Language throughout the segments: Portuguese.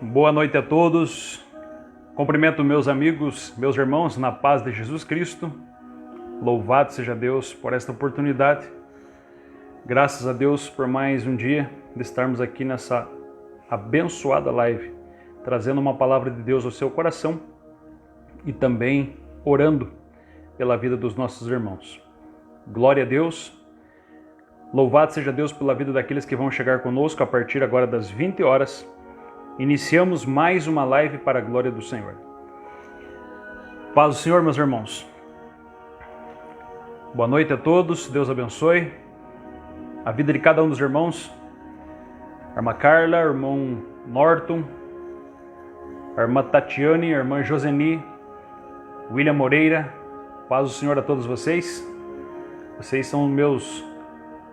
Boa noite a todos. Cumprimento meus amigos, meus irmãos, na paz de Jesus Cristo. Louvado seja Deus por esta oportunidade. Graças a Deus por mais um dia de estarmos aqui nessa abençoada live, trazendo uma palavra de Deus ao seu coração e também orando pela vida dos nossos irmãos. Glória a Deus. Louvado seja Deus pela vida daqueles que vão chegar conosco a partir agora das 20 horas. Iniciamos mais uma live para a glória do Senhor. Paz do Senhor, meus irmãos. Boa noite a todos, Deus abençoe a vida de cada um dos irmãos. A irmã Carla, o irmão Norton, a irmã Tatiane, a irmã Joseni, William Moreira. Paz do Senhor a todos vocês. Vocês são meus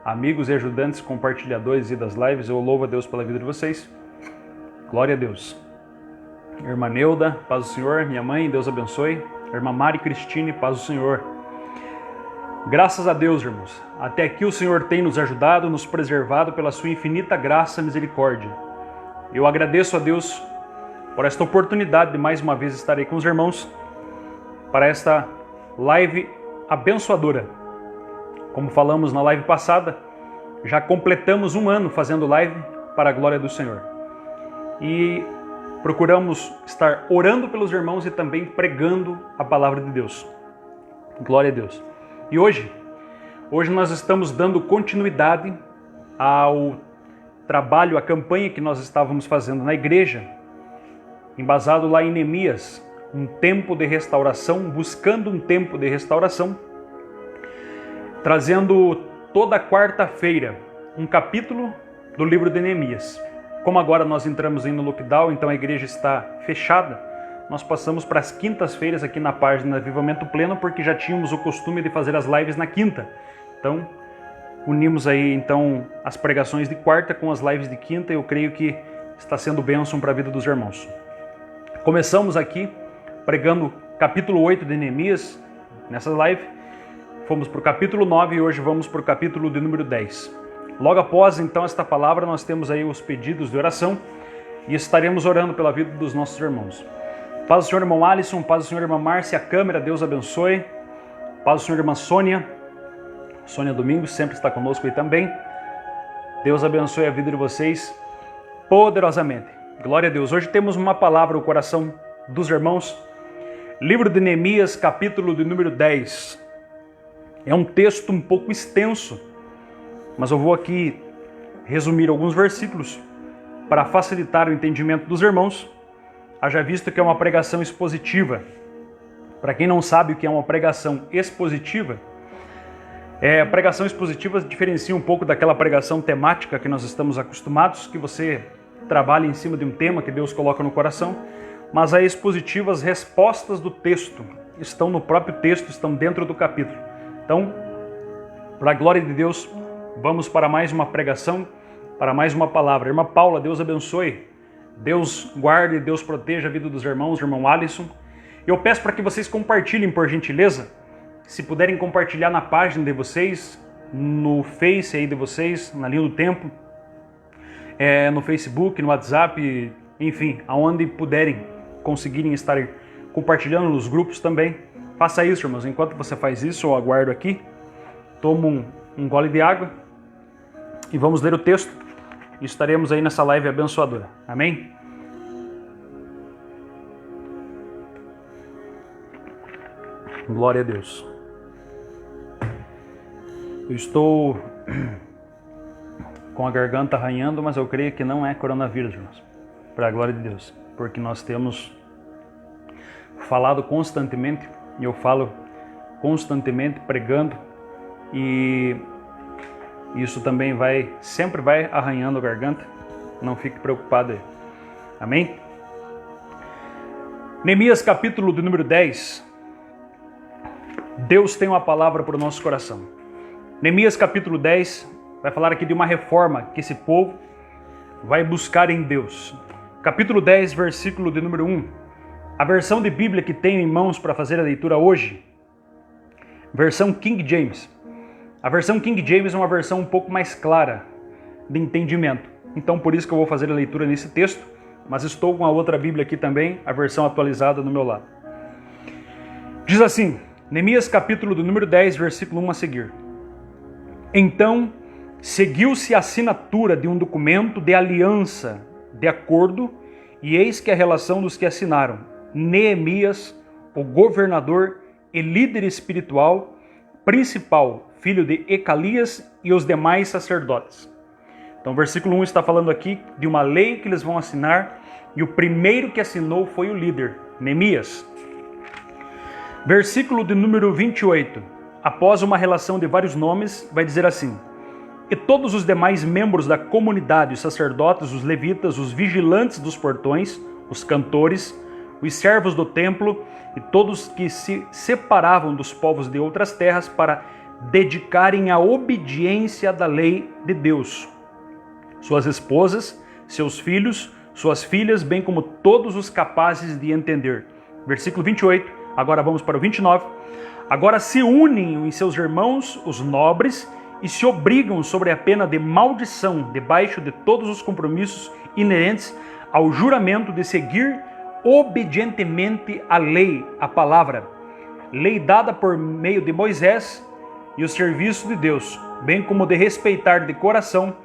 amigos e ajudantes, compartilhadores das lives. Eu louvo a Deus pela vida de vocês. Glória a Deus. Irmã Neuda, paz do Senhor. Minha mãe, Deus abençoe. Irmã Mari Cristine, paz do Senhor. Graças a Deus, irmãos. Até aqui o Senhor tem nos ajudado, nos preservado pela sua infinita graça e misericórdia. Eu agradeço a Deus por esta oportunidade de mais uma vez estar aí com os irmãos para esta live abençoadora. Como falamos na live passada, já completamos um ano fazendo live para a glória do Senhor. E procuramos estar orando pelos irmãos e também pregando a palavra de Deus. Glória a Deus. E hoje nós estamos dando continuidade ao trabalho, à campanha que nós estávamos fazendo na igreja, embasado lá em Neemias, um tempo de restauração, buscando um tempo de restauração, trazendo toda quarta-feira um capítulo do livro de Neemias. Como agora nós entramos no lockdown, então a igreja está fechada, nós passamos para as quintas-feiras aqui na página Avivamento Pleno, porque já tínhamos o costume de fazer as lives na quinta. Então, unimos aí então as pregações de quarta com as lives de quinta, e eu creio que está sendo bênção para a vida dos irmãos. Começamos aqui pregando capítulo 8 de Neemias, nessa live. Fomos para o capítulo 9 e hoje vamos para o capítulo de número 10. Logo após, então, esta palavra, nós temos aí os pedidos de oração e estaremos orando pela vida dos nossos irmãos. Paz do Senhor, irmão Alisson, paz do Senhor, irmã Márcia, a câmera, Deus abençoe. Paz do Senhor, irmã Sônia. Sônia Domingos sempre está conosco aí também. Deus abençoe a vida de vocês poderosamente. Glória a Deus. Hoje temos uma palavra no coração dos irmãos. Livro de Neemias, capítulo de número 10. É um texto um pouco extenso, mas eu vou aqui resumir alguns versículos para facilitar o entendimento dos irmãos, haja visto que é uma pregação expositiva. Para quem não sabe o que é uma pregação expositiva, a pregação expositiva diferencia um pouco daquela pregação temática que nós estamos acostumados, que você trabalha em cima de um tema que Deus coloca no coração, mas a expositiva, as respostas do texto estão no próprio texto, estão dentro do capítulo. Então, para a glória de Deus, vamos para mais uma pregação, para mais uma palavra. Irmã Paula, Deus abençoe, Deus guarde, Deus proteja a vida dos irmãos, irmão Alisson. Eu peço para que vocês compartilhem, por gentileza, se puderem compartilhar na página de vocês, no Face aí de vocês, na linha do tempo, no Facebook, no WhatsApp, enfim, aonde puderem, conseguirem estar compartilhando nos grupos também. Faça isso, irmãos. Enquanto você faz isso, eu aguardo aqui, tomo um gole de água e vamos ler o texto e estaremos aí nessa live abençoadora. Amém? Glória a Deus. Eu estou com a garganta arranhando, mas eu creio que não é coronavírus, irmãos. Para a glória de Deus. Porque nós temos falado constantemente, e eu falo constantemente pregando, e isso também sempre vai arranhando a garganta. Não fique preocupado aí. Amém? Neemias, capítulo de número 10. Deus tem uma palavra para o nosso coração. Neemias, capítulo 10, vai falar aqui de uma reforma que esse povo vai buscar em Deus. Capítulo 10, versículo de número 1. A versão de Bíblia que tenho em mãos para fazer a leitura hoje, versão King James. A versão King James é uma versão um pouco mais clara de entendimento. Então, por isso que eu vou fazer a leitura nesse texto, mas estou com a outra Bíblia aqui também, a versão atualizada do meu lado. Diz assim, Neemias capítulo do número 10, versículo 1 a seguir. Então, seguiu-se a assinatura de um documento de aliança, de acordo, e eis que a relação dos que assinaram, Neemias, o governador e líder espiritual, principal, filho de Ecalias, e os demais sacerdotes. Então, o versículo 1 está falando aqui de uma lei que eles vão assinar, e o primeiro que assinou foi o líder, Neemias. Versículo de número 28, após uma relação de vários nomes, vai dizer assim: e todos os demais membros da comunidade, os sacerdotes, os levitas, os vigilantes dos portões, os cantores, os servos do templo e todos que se separavam dos povos de outras terras para dedicarem a obediência da lei de Deus. Suas esposas, seus filhos, suas filhas, bem como todos os capazes de entender. Versículo 28. Agora vamos para o 29. Agora se unem em seus irmãos, os nobres, e se obrigam sobre a pena de maldição, debaixo de todos os compromissos inerentes ao juramento de seguir obedientemente a lei, a palavra, lei dada por meio de Moisés e o serviço de Deus, bem como de respeitar de coração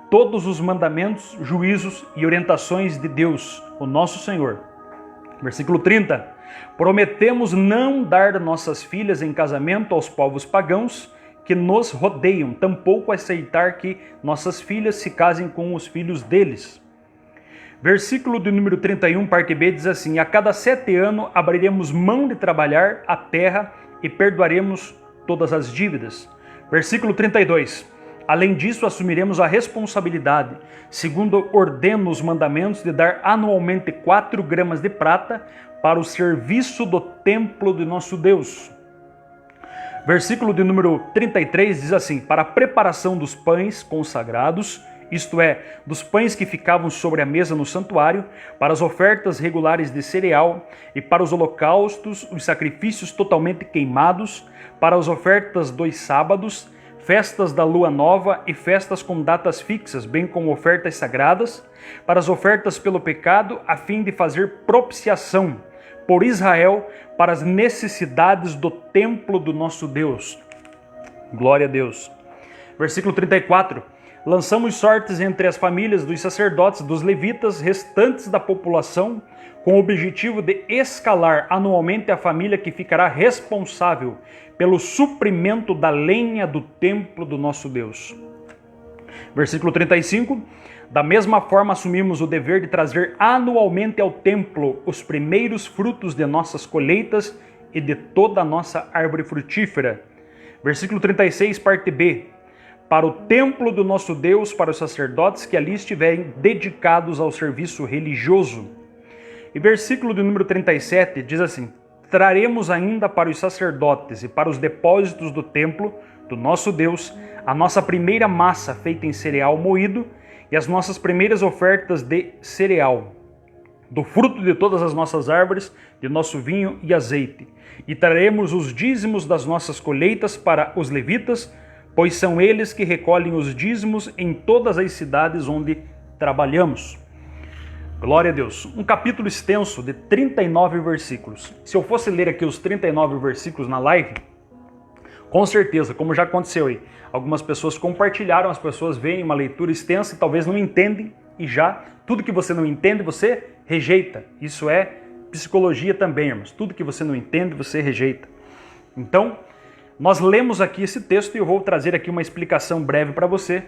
todos os mandamentos, juízos e orientações de Deus, o nosso Senhor. Versículo 30. Prometemos não dar nossas filhas em casamento aos povos pagãos que nos rodeiam, tampouco aceitar que nossas filhas se casem com os filhos deles. Versículo de número 31, parte B, diz assim: a cada 7 anos abriremos mão de trabalhar a terra e perdoaremos todas as dívidas. Versículo 32. Além disso, assumiremos a responsabilidade, segundo ordena os mandamentos, de dar anualmente 4 gramas de prata para o serviço do templo de nosso Deus. Versículo de número 33 diz assim: para a preparação dos pães consagrados, isto é, dos pães que ficavam sobre a mesa no santuário, para as ofertas regulares de cereal e para os holocaustos, os sacrifícios totalmente queimados, para as ofertas dos sábados, festas da lua nova e festas com datas fixas, bem como ofertas sagradas, para as ofertas pelo pecado, a fim de fazer propiciação por Israel para as necessidades do templo do nosso Deus. Glória a Deus. Versículo 34. Lançamos sortes entre as famílias dos sacerdotes, dos levitas, restantes da população, com o objetivo de escalar anualmente a família que ficará responsável pelo suprimento da lenha do templo do nosso Deus. Versículo 35. Da mesma forma, assumimos o dever de trazer anualmente ao templo os primeiros frutos de nossas colheitas e de toda a nossa árvore frutífera. Versículo 36, parte B. Para o templo do nosso Deus, para os sacerdotes que ali estiverem dedicados ao serviço religioso. E versículo de número 37 diz assim: traremos ainda para os sacerdotes e para os depósitos do templo do nosso Deus a nossa primeira massa feita em cereal moído e as nossas primeiras ofertas de cereal, do fruto de todas as nossas árvores, de nosso vinho e azeite. E traremos os dízimos das nossas colheitas para os levitas, pois são eles que recolhem os dízimos em todas as cidades onde trabalhamos. Glória a Deus. Um capítulo extenso de 39 versículos. Se eu fosse ler aqui os 39 versículos na live, com certeza, como já aconteceu aí, algumas pessoas compartilharam, as pessoas veem uma leitura extensa e talvez não entendem, e já tudo que você não entende, você rejeita. Isso é psicologia também, irmãos. Tudo que você não entende, você rejeita. Então, nós lemos aqui esse texto e eu vou trazer aqui uma explicação breve para você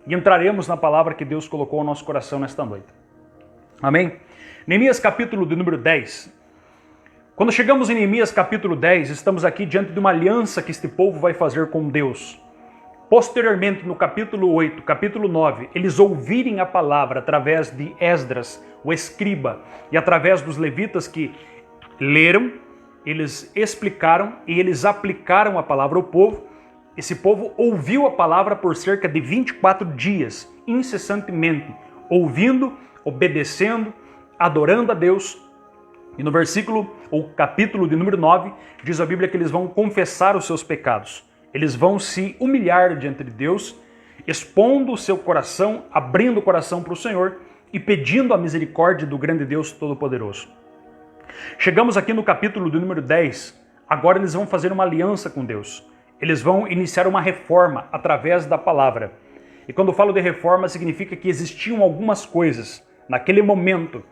e entraremos na palavra que Deus colocou ao nosso coração nesta noite. Amém? Neemias capítulo de número 10. Quando chegamos em Neemias capítulo 10, estamos aqui diante de uma aliança que este povo vai fazer com Deus. Posteriormente, no capítulo 8, capítulo 9, eles ouvirem a palavra através de Esdras, o escriba, e através dos levitas que leram, eles explicaram e eles aplicaram a palavra ao povo. Esse povo ouviu a palavra por cerca de 24 dias, incessantemente, ouvindo, obedecendo, adorando a Deus. E no versículo, ou capítulo de número 9, diz a Bíblia que eles vão confessar os seus pecados. Eles vão se humilhar diante de Deus, expondo o seu coração, abrindo o coração para o Senhor, e pedindo a misericórdia do grande Deus Todo-Poderoso. Chegamos aqui no capítulo do número 10, agora eles vão fazer uma aliança com Deus. Eles vão iniciar uma reforma através da palavra. E quando eu falo de reforma, significa que existiam algumas coisas, naquele momento,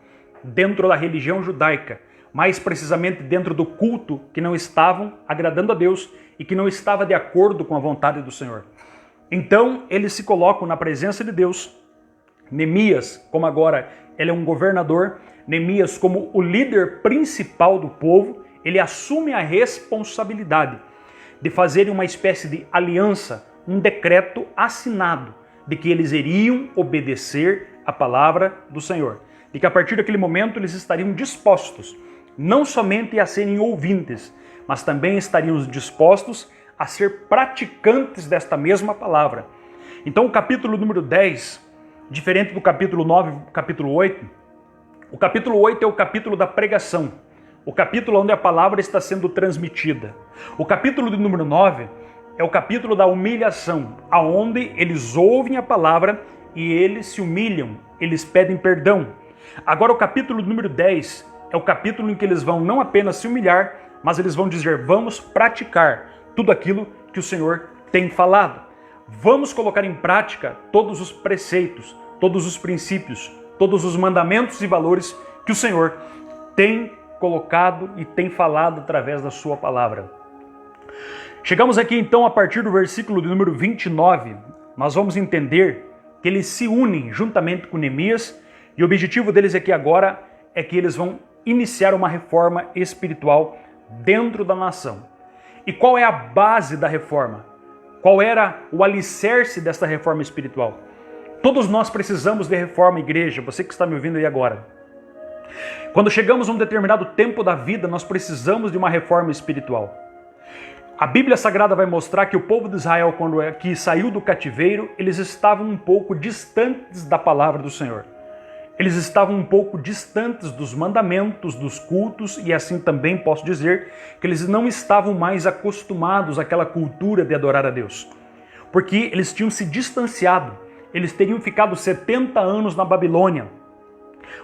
dentro da religião judaica, mais precisamente dentro do culto, que não estavam agradando a Deus e que não estava de acordo com a vontade do Senhor. Então, eles se colocam na presença de Deus. Neemias, como agora ele é um governador, Neemias, como o líder principal do povo, ele assume a responsabilidade de fazer uma espécie de aliança, um decreto assinado, de que eles iriam obedecer a palavra do Senhor. De que a partir daquele momento eles estariam dispostos, não somente a serem ouvintes, mas também estariam dispostos a ser praticantes desta mesma palavra. Então o capítulo número 10, diferente do capítulo 9 e capítulo 8, o capítulo 8 é o capítulo da pregação, o capítulo onde a palavra está sendo transmitida. O capítulo de número 9 é o capítulo da humilhação, aonde eles ouvem a palavra e eles se humilham, eles pedem perdão. Agora o capítulo número 10 é o capítulo em que eles vão não apenas se humilhar, mas eles vão dizer, vamos praticar tudo aquilo que o Senhor tem falado. Vamos colocar em prática todos os preceitos, todos os princípios, todos os mandamentos e valores que o Senhor tem colocado e tem falado através da sua palavra. Chegamos aqui então a partir do versículo de número 29, nós vamos entender que eles se unem juntamente com Neemias e o objetivo deles aqui agora é que eles vão iniciar uma reforma espiritual dentro da nação. E qual é a base da reforma? Qual era o alicerce desta reforma espiritual? Todos nós precisamos de reforma, igreja, você que está me ouvindo aí agora. Quando chegamos a um determinado tempo da vida, nós precisamos de uma reforma espiritual. A Bíblia Sagrada vai mostrar que o povo de Israel, quando aqui saiu do cativeiro, eles estavam um pouco distantes da palavra do Senhor. Eles estavam um pouco distantes dos mandamentos, dos cultos, e assim também posso dizer que eles não estavam mais acostumados àquela cultura de adorar a Deus. Porque eles tinham se distanciado, eles teriam ficado 70 anos na Babilônia,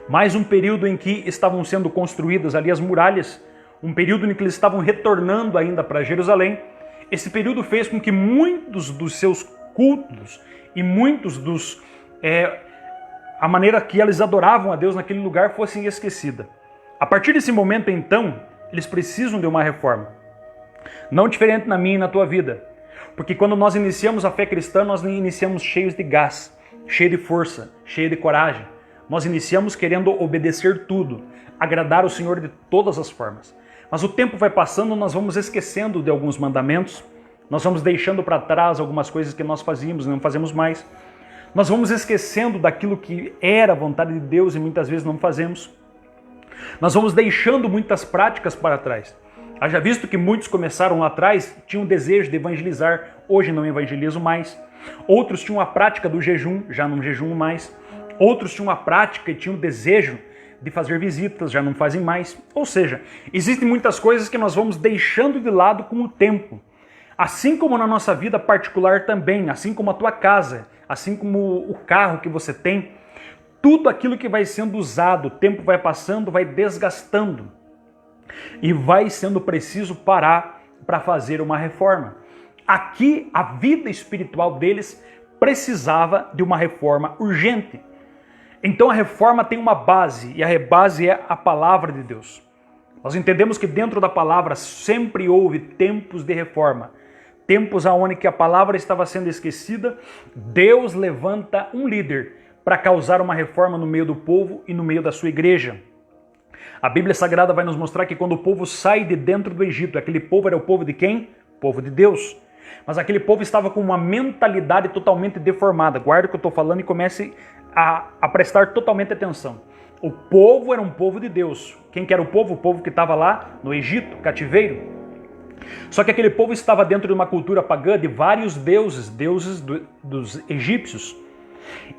mais um período em que estavam sendo construídas ali as muralhas, um período em que eles estavam retornando ainda para Jerusalém. Esse período fez com que muitos dos seus cultos e muitos a maneira que eles adoravam a Deus naquele lugar fossem esquecida. A partir desse momento, então, eles precisam de uma reforma. Não diferente na minha e na tua vida. Porque quando nós iniciamos a fé cristã, nós iniciamos cheios de gás, cheios de força, cheios de coragem. Nós iniciamos querendo obedecer tudo, agradar o Senhor de todas as formas. Mas o tempo vai passando, nós vamos esquecendo de alguns mandamentos, nós vamos deixando para trás algumas coisas que nós fazíamos e não fazemos mais. Nós vamos esquecendo daquilo que era a vontade de Deus e muitas vezes não fazemos. Nós vamos deixando muitas práticas para trás. Haja visto que muitos começaram lá atrás, tinham desejo de evangelizar, hoje não evangelizam mais. Outros tinham a prática do jejum, já não jejuam mais. Outros tinham a prática e tinham o desejo de fazer visitas, já não fazem mais. Ou seja, existem muitas coisas que nós vamos deixando de lado com o tempo. Assim como na nossa vida particular também, assim como a tua casa, assim como o carro que você tem, tudo aquilo que vai sendo usado, o tempo vai passando, vai desgastando. E vai sendo preciso parar para fazer uma reforma. Aqui, a vida espiritual deles precisava de uma reforma urgente. Então a reforma tem uma base, e a base é a palavra de Deus. Nós entendemos que dentro da palavra sempre houve tempos de reforma. Tempos onde que a palavra estava sendo esquecida, Deus levanta um líder para causar uma reforma no meio do povo e no meio da sua igreja. A Bíblia Sagrada vai nos mostrar que quando o povo sai de dentro do Egito, aquele povo era o povo de quem? O povo de Deus. Mas aquele povo estava com uma mentalidade totalmente deformada. Guarda o que eu estou falando e comece a prestar totalmente atenção. O povo era um povo de Deus. Quem que era o povo? O povo que estava lá no Egito, cativeiro. Só que aquele povo estava dentro de uma cultura pagã de vários deuses, dos egípcios.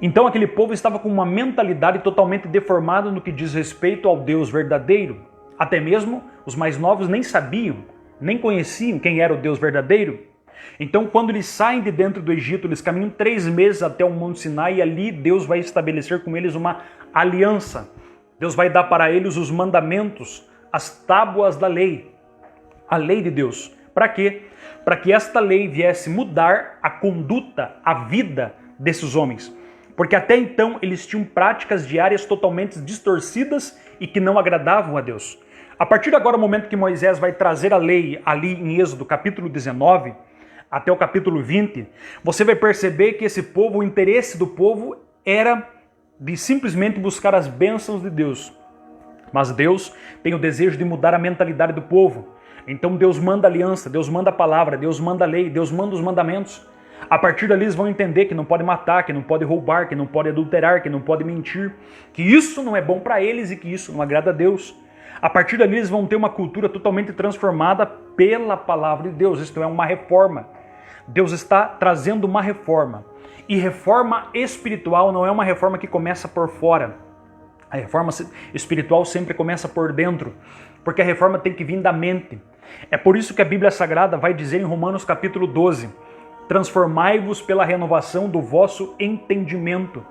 Então aquele povo estava com uma mentalidade totalmente deformada no que diz respeito ao Deus verdadeiro. Até mesmo os mais novos nem sabiam, nem conheciam quem era o Deus verdadeiro. Então, quando eles saem de dentro do Egito, eles caminham 3 meses até o Monte Sinai e ali Deus vai estabelecer com eles uma aliança. Deus vai dar para eles os mandamentos, as tábuas da lei, a lei de Deus. Para quê? Para que esta lei viesse mudar a conduta, a vida desses homens. Porque até então eles tinham práticas diárias totalmente distorcidas e que não agradavam a Deus. A partir de agora, o momento que Moisés vai trazer a lei ali em Êxodo capítulo 19 até o capítulo 20, você vai perceber que esse povo, o interesse do povo era de simplesmente buscar as bênçãos de Deus. Mas Deus tem o desejo de mudar a mentalidade do povo. Então Deus manda aliança, Deus manda a palavra, Deus manda a lei, Deus manda os mandamentos. A partir dali eles vão entender que não pode matar, que não pode roubar, que não pode adulterar, que não pode mentir, que isso não é bom para eles e que isso não agrada a Deus. A partir dali eles vão ter uma cultura totalmente transformada pela palavra de Deus, isto é, uma reforma. Deus está trazendo uma reforma. E reforma espiritual não é uma reforma que começa por fora. A reforma espiritual sempre começa por dentro, porque a reforma tem que vir da mente. É por isso que a Bíblia Sagrada vai dizer em Romanos capítulo 12, transformai-vos pela renovação do vosso entendimento.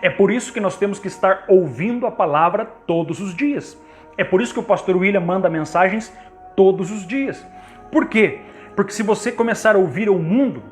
É por isso que nós temos que estar ouvindo a palavra todos os dias. É por isso que o pastor William manda mensagens todos os dias. Por quê? Porque se você começar a ouvir o mundo,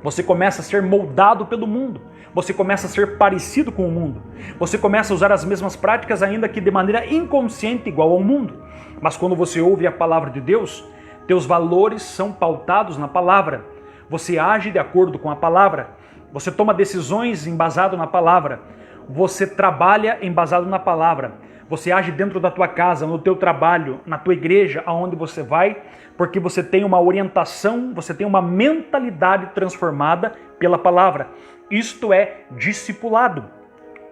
você começa a ser moldado pelo mundo. Você começa a ser parecido com o mundo. Você começa a usar as mesmas práticas, ainda que de maneira inconsciente, igual ao mundo. Mas quando você ouve a palavra de Deus, teus valores são pautados na palavra. Você age de acordo com a palavra. Você toma decisões embasado na palavra. Você trabalha embasado na palavra. Você age dentro da tua casa, no teu trabalho, na tua igreja, aonde você vai, porque você tem uma orientação, você tem uma mentalidade transformada pela palavra. Isto é discipulado.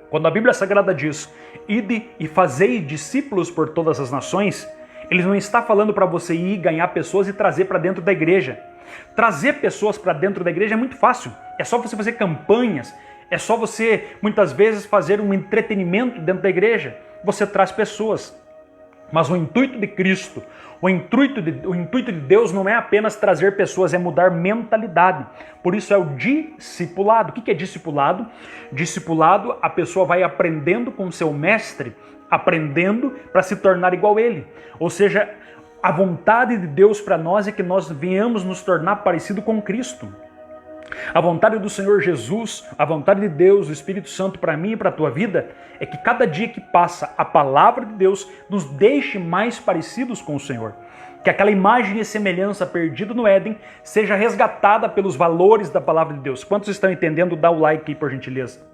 Quando a Bíblia Sagrada diz, ide e fazei discípulos por todas as nações, ele não está falando para você ir ganhar pessoas e trazer para dentro da igreja. Trazer pessoas para dentro da igreja é muito fácil. É só você fazer campanhas, é só você, muitas vezes, fazer um entretenimento dentro da igreja. Você traz pessoas. Mas o intuito de Cristo, o intuito de Deus não é apenas trazer pessoas, é mudar mentalidade. Por isso é o discipulado. O que é discipulado? Discipulado, a pessoa vai aprendendo com seu mestre, aprendendo para se tornar igual a ele. Ou seja, a vontade de Deus para nós é que nós venhamos nos tornar parecido com Cristo. A vontade do Senhor Jesus, a vontade de Deus, o Espírito Santo para mim e para a tua vida, é que cada dia que passa a palavra de Deus nos deixe mais parecidos com o Senhor. Que aquela imagem e semelhança perdida no Éden seja resgatada pelos valores da palavra de Deus. Quantos estão entendendo? Dá o like aí, por gentileza.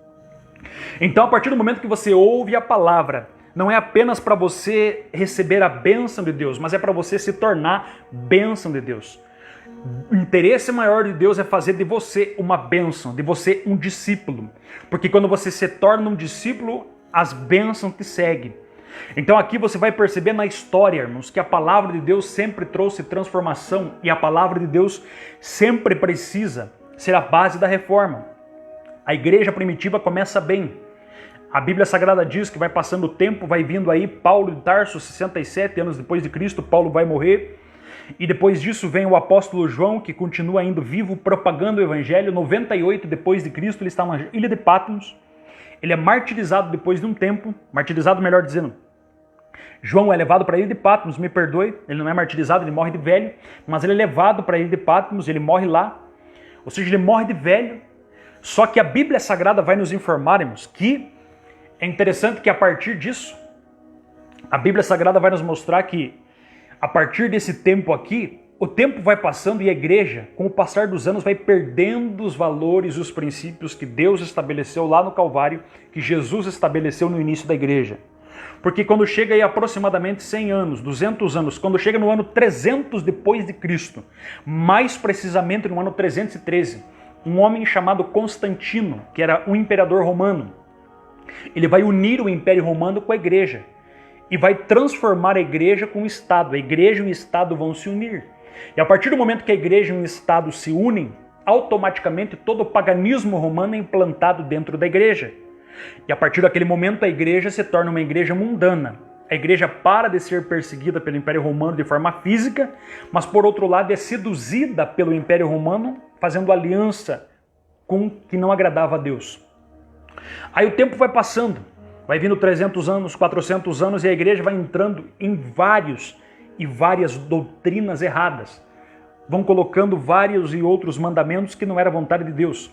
Então, a partir do momento que você ouve a palavra, não é apenas para você receber a bênção de Deus, mas é para você se tornar bênção de Deus. O interesse maior de Deus é fazer de você uma bênção, de você um discípulo. Porque quando você se torna um discípulo, as bênçãos te seguem. Então aqui você vai perceber na história, irmãos, que a palavra de Deus sempre trouxe transformação e a palavra de Deus sempre precisa ser a base da reforma. A igreja primitiva começa bem. A Bíblia Sagrada diz que vai passando o tempo, vai vindo aí Paulo de Tarso, 67 anos depois de Cristo, Paulo vai morrer. E depois disso vem o apóstolo João, que continua ainda vivo, propagando o evangelho. 98 depois de Cristo, ele está na ilha de Patmos. Ele é martirizado depois de um tempo, martirizado melhor dizendo. João é levado para a ilha de Patmos, me perdoe, ele não é martirizado, ele morre de velho, mas ele é levado para a ilha de Patmos, ele morre lá. Ou seja, ele morre de velho. Só que a Bíblia Sagrada vai nos informar, irmãos, que é interessante que a partir disso, a Bíblia Sagrada vai nos mostrar que a partir desse tempo aqui, o tempo vai passando e a igreja, com o passar dos anos, vai perdendo os valores e os princípios que Deus estabeleceu lá no Calvário, que Jesus estabeleceu no início da igreja. Porque quando chega aí aproximadamente 100 anos, 200 anos, quando chega no ano 300 depois de Cristo, mais precisamente no ano 313, um homem chamado Constantino, que era um imperador romano, ele vai unir o Império Romano com a igreja e vai transformar a igreja com o Estado. A igreja e o Estado vão se unir. E a partir do momento que a igreja e o Estado se unem, automaticamente todo o paganismo romano é implantado dentro da igreja. E a partir daquele momento a igreja se torna uma igreja mundana. A igreja para de ser perseguida pelo Império Romano de forma física, mas por outro lado é seduzida pelo Império Romano, fazendo aliança com o que não agradava a Deus. Aí o tempo vai passando, vai vindo 300 anos, 400 anos e a igreja vai entrando em várias doutrinas erradas. Vão colocando vários e outros mandamentos que não era vontade de Deus.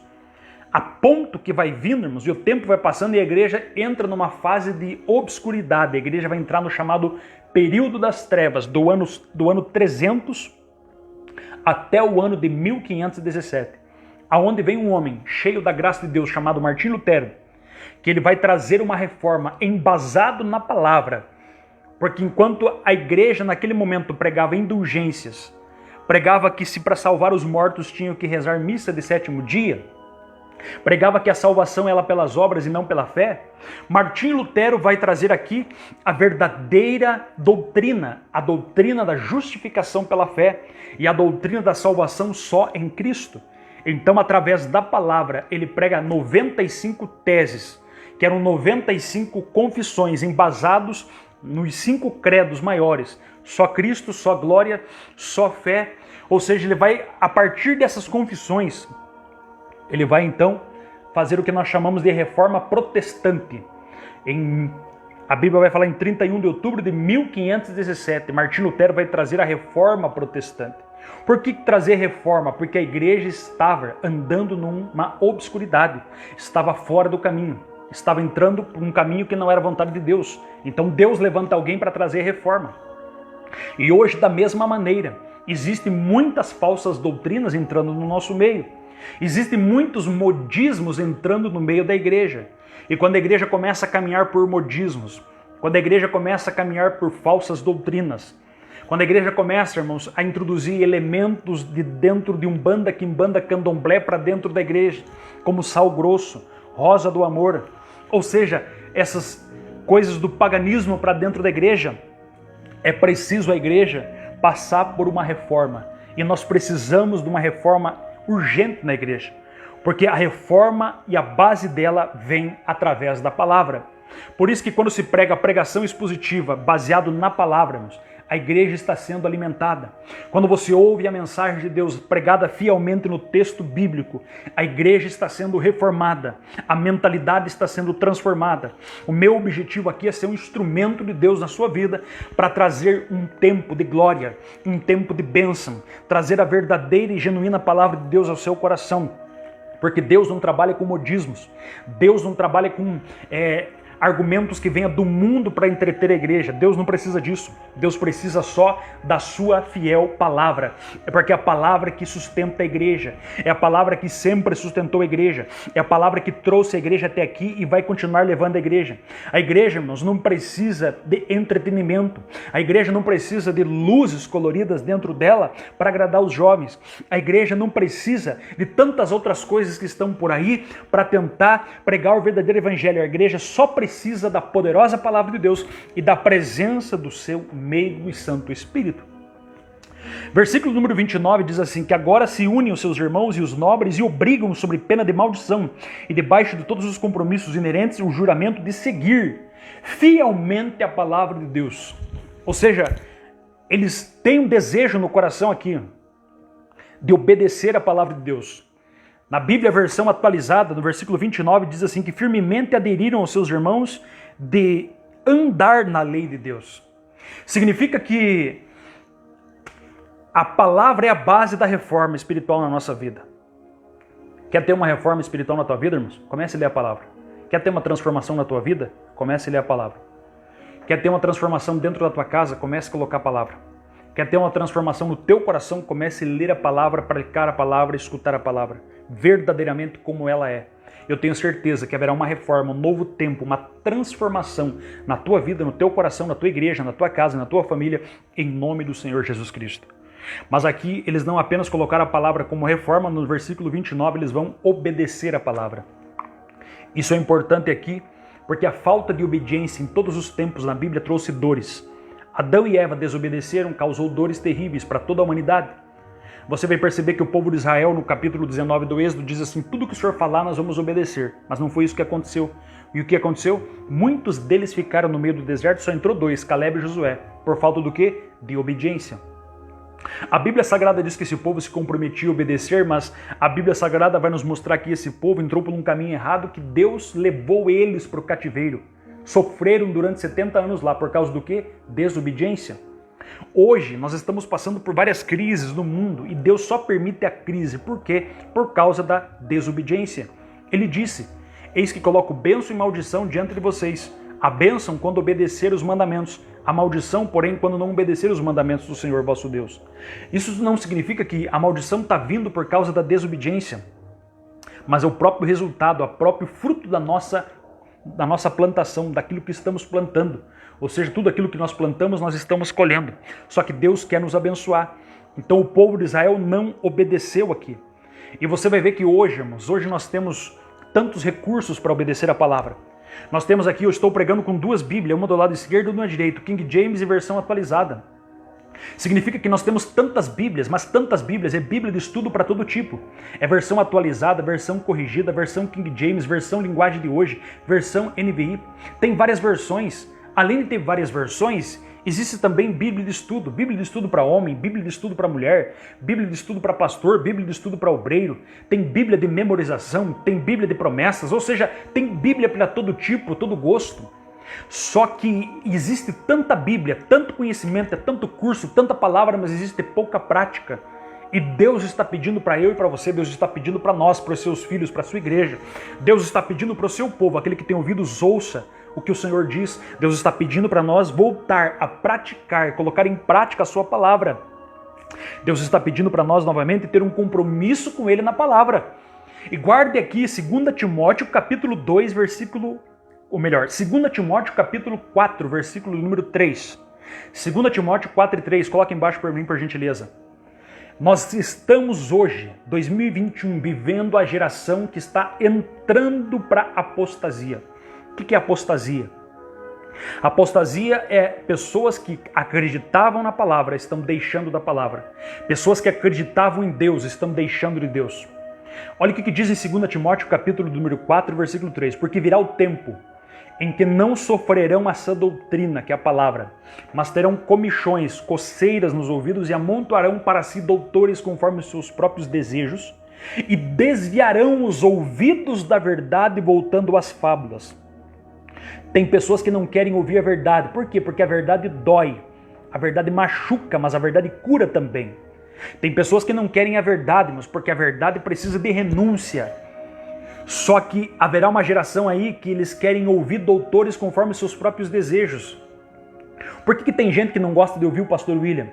A ponto que vai vindo, irmãos, e o tempo vai passando e a igreja entra numa fase de obscuridade. A igreja vai entrar no chamado período das trevas, do ano 300 até o ano de 1517, aonde vem um homem cheio da graça de Deus chamado Martinho Lutero, que ele vai trazer uma reforma embasado na palavra, porque enquanto a igreja naquele momento pregava indulgências, pregava que se para salvar os mortos tinham que rezar missa de sétimo dia, pregava que a salvação era pelas obras e não pela fé, Martinho Lutero vai trazer aqui a verdadeira doutrina, a doutrina da justificação pela fé e a doutrina da salvação só em Cristo. Então, através da palavra, ele prega 95 teses, que eram 95 confissões embasados nos 5 credos maiores. Só Cristo, só glória, só fé. Ou seja, ele vai, a partir dessas confissões, ele vai então fazer o que nós chamamos de reforma protestante. A Bíblia vai falar em 31 de outubro de 1517, Martinho Lutero vai trazer a reforma protestante. Por que trazer reforma? Porque a igreja estava andando numa obscuridade, estava fora do caminho, estava entrando por um caminho que não era vontade de Deus. Então Deus levanta alguém para trazer reforma. E hoje, da mesma maneira, existem muitas falsas doutrinas entrando no nosso meio. Existem muitos modismos entrando no meio da igreja. E quando a igreja começa a caminhar por modismos, quando a igreja começa a caminhar por falsas doutrinas, quando a igreja começa, irmãos, a introduzir elementos de dentro de umbanda, quimbanda, candomblé para dentro da igreja, como sal grosso, rosa do amor, ou seja, essas coisas do paganismo para dentro da igreja, é preciso a igreja passar por uma reforma. E nós precisamos de uma reforma urgente na igreja, porque a reforma e a base dela vem através da palavra. Por isso que quando se prega a pregação expositiva baseado na palavra, irmãos, a igreja está sendo alimentada. Quando você ouve a mensagem de Deus pregada fielmente no texto bíblico, a igreja está sendo reformada, a mentalidade está sendo transformada. O meu objetivo aqui é ser um instrumento de Deus na sua vida para trazer um tempo de glória, um tempo de bênção, trazer a verdadeira e genuína palavra de Deus ao seu coração. Porque Deus não trabalha com modismos, Deus não trabalha com argumentos que venham do mundo para entreter a igreja. Deus não precisa disso. Deus precisa só da sua fiel palavra. É porque é a palavra que sustenta a igreja. É a palavra que sempre sustentou a igreja. É a palavra que trouxe a igreja até aqui e vai continuar levando a igreja. A igreja, irmãos, não precisa de entretenimento. A igreja não precisa de luzes coloridas dentro dela para agradar os jovens. A igreja não precisa de tantas outras coisas que estão por aí para tentar pregar o verdadeiro evangelho. A igreja só precisa da poderosa palavra de Deus e da presença do seu meigo e santo Espírito. Versículo número 29 diz assim, que agora se unem os seus irmãos e os nobres e obrigam sobre pena de maldição e debaixo de todos os compromissos inerentes o juramento de seguir fielmente a palavra de Deus. Ou seja, eles têm um desejo no coração aqui de obedecer a palavra de Deus. Na Bíblia, a versão atualizada, no versículo 29, diz assim, que firmemente aderiram aos seus irmãos de andar na lei de Deus. Significa que a palavra é a base da reforma espiritual na nossa vida. Quer ter uma reforma espiritual na tua vida, irmãos? Comece a ler a palavra. Quer ter uma transformação na tua vida? Comece a ler a palavra. Quer ter uma transformação dentro da tua casa? Comece a colocar a palavra. Quer ter uma transformação no teu coração? Comece a ler a palavra, praticar a palavra, escutar a palavra, verdadeiramente como ela é. Eu tenho certeza que haverá uma reforma, um novo tempo, uma transformação na tua vida, no teu coração, na tua igreja, na tua casa, na tua família, em nome do Senhor Jesus Cristo. Mas aqui eles não apenas colocaram a palavra como reforma, no versículo 29 eles vão obedecer a palavra. Isso é importante aqui, porque a falta de obediência em todos os tempos na Bíblia trouxe dores. Adão e Eva desobedeceram, causou dores terríveis para toda a humanidade. Você vai perceber que o povo de Israel, no capítulo 19 do Êxodo, diz assim, tudo que o Senhor falar nós vamos obedecer. Mas não foi isso que aconteceu. E o que aconteceu? Muitos deles ficaram no meio do deserto, só entrou 2, Caleb e Josué. Por falta do quê? De obediência. A Bíblia Sagrada diz que esse povo se comprometia a obedecer, mas a Bíblia Sagrada vai nos mostrar que esse povo entrou por um caminho errado, que Deus levou eles para o cativeiro. Sofreram durante 70 anos lá, por causa do quê? Desobediência. Hoje nós estamos passando por várias crises no mundo e Deus só permite a crise. Por quê? Por causa da desobediência. Ele disse: eis que coloco bênção e maldição diante de vocês. A bênção quando obedecer os mandamentos, a maldição, porém, quando não obedecer os mandamentos do Senhor vosso Deus. Isso não significa que a maldição está vindo por causa da desobediência, mas é o próprio resultado, o próprio fruto da nossa plantação, daquilo que estamos plantando. Ou seja, tudo aquilo que nós plantamos, nós estamos colhendo. Só que Deus quer nos abençoar. Então o povo de Israel não obedeceu aqui. E você vai ver que hoje, irmãos, hoje nós temos tantos recursos para obedecer a palavra. Nós temos aqui, eu estou pregando com 2 Bíblias, uma do lado esquerdo e uma do direito, King James e versão atualizada. Significa que nós temos tantas Bíblias, mas tantas Bíblias, é Bíblia de estudo para todo tipo. É versão atualizada, versão corrigida, versão King James, versão linguagem de hoje, versão NVI. Tem várias versões. Além de ter várias versões, existe também Bíblia de estudo para homem, Bíblia de estudo para mulher, Bíblia de estudo para pastor, Bíblia de estudo para obreiro, tem Bíblia de memorização, tem Bíblia de promessas, ou seja, tem Bíblia para todo tipo, todo gosto. Só que existe tanta Bíblia, tanto conhecimento, tanto curso, tanta palavra, mas existe pouca prática. E Deus está pedindo para eu e para você, Deus está pedindo para nós, para os seus filhos, para a sua igreja. Deus está pedindo para o seu povo, aquele que tem ouvidos, ouça o que o Senhor diz. Deus está pedindo para nós voltar a praticar, colocar em prática a sua palavra. Deus está pedindo para nós novamente ter um compromisso com Ele na palavra. E guarde aqui 2 Timóteo capítulo 2, versículo... Ou melhor, 2 Timóteo capítulo 4, versículo número 3. 2 Timóteo 4 e 3, coloca embaixo para mim, por gentileza. Nós estamos hoje, 2021, vivendo a geração que está entrando para a apostasia. O que é apostasia? Apostasia é pessoas que acreditavam na palavra, estão deixando da palavra. Pessoas que acreditavam em Deus, estão deixando de Deus. Olha o que diz em 2 Timóteo capítulo número 4, versículo 3. Porque virá o tempo em que não sofrerão essa doutrina, que é a palavra, mas terão comichões, coceiras nos ouvidos e amontoarão para si doutores conforme os seus próprios desejos e desviarão os ouvidos da verdade voltando às fábulas. Tem pessoas que não querem ouvir a verdade. Por quê? Porque a verdade dói, a verdade machuca, mas a verdade cura também. Tem pessoas que não querem a verdade, mas porque a verdade precisa de renúncia. Só que haverá uma geração aí que eles querem ouvir doutores conforme seus próprios desejos. Por que tem gente que não gosta de ouvir o pastor William?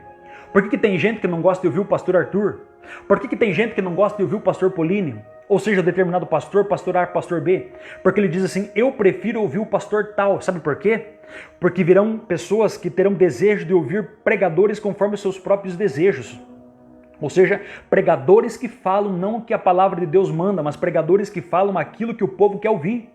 Por que tem gente que não gosta de ouvir o pastor Arthur? Por que tem gente que não gosta de ouvir o pastor Pauline? Ou seja, determinado pastor, pastor A, pastor B? Porque ele diz assim, eu prefiro ouvir o pastor tal. Sabe por quê? Porque virão pessoas que terão desejo de ouvir pregadores conforme seus próprios desejos. Ou seja, pregadores que falam não o que a palavra de Deus manda, mas pregadores que falam aquilo que o povo quer ouvir.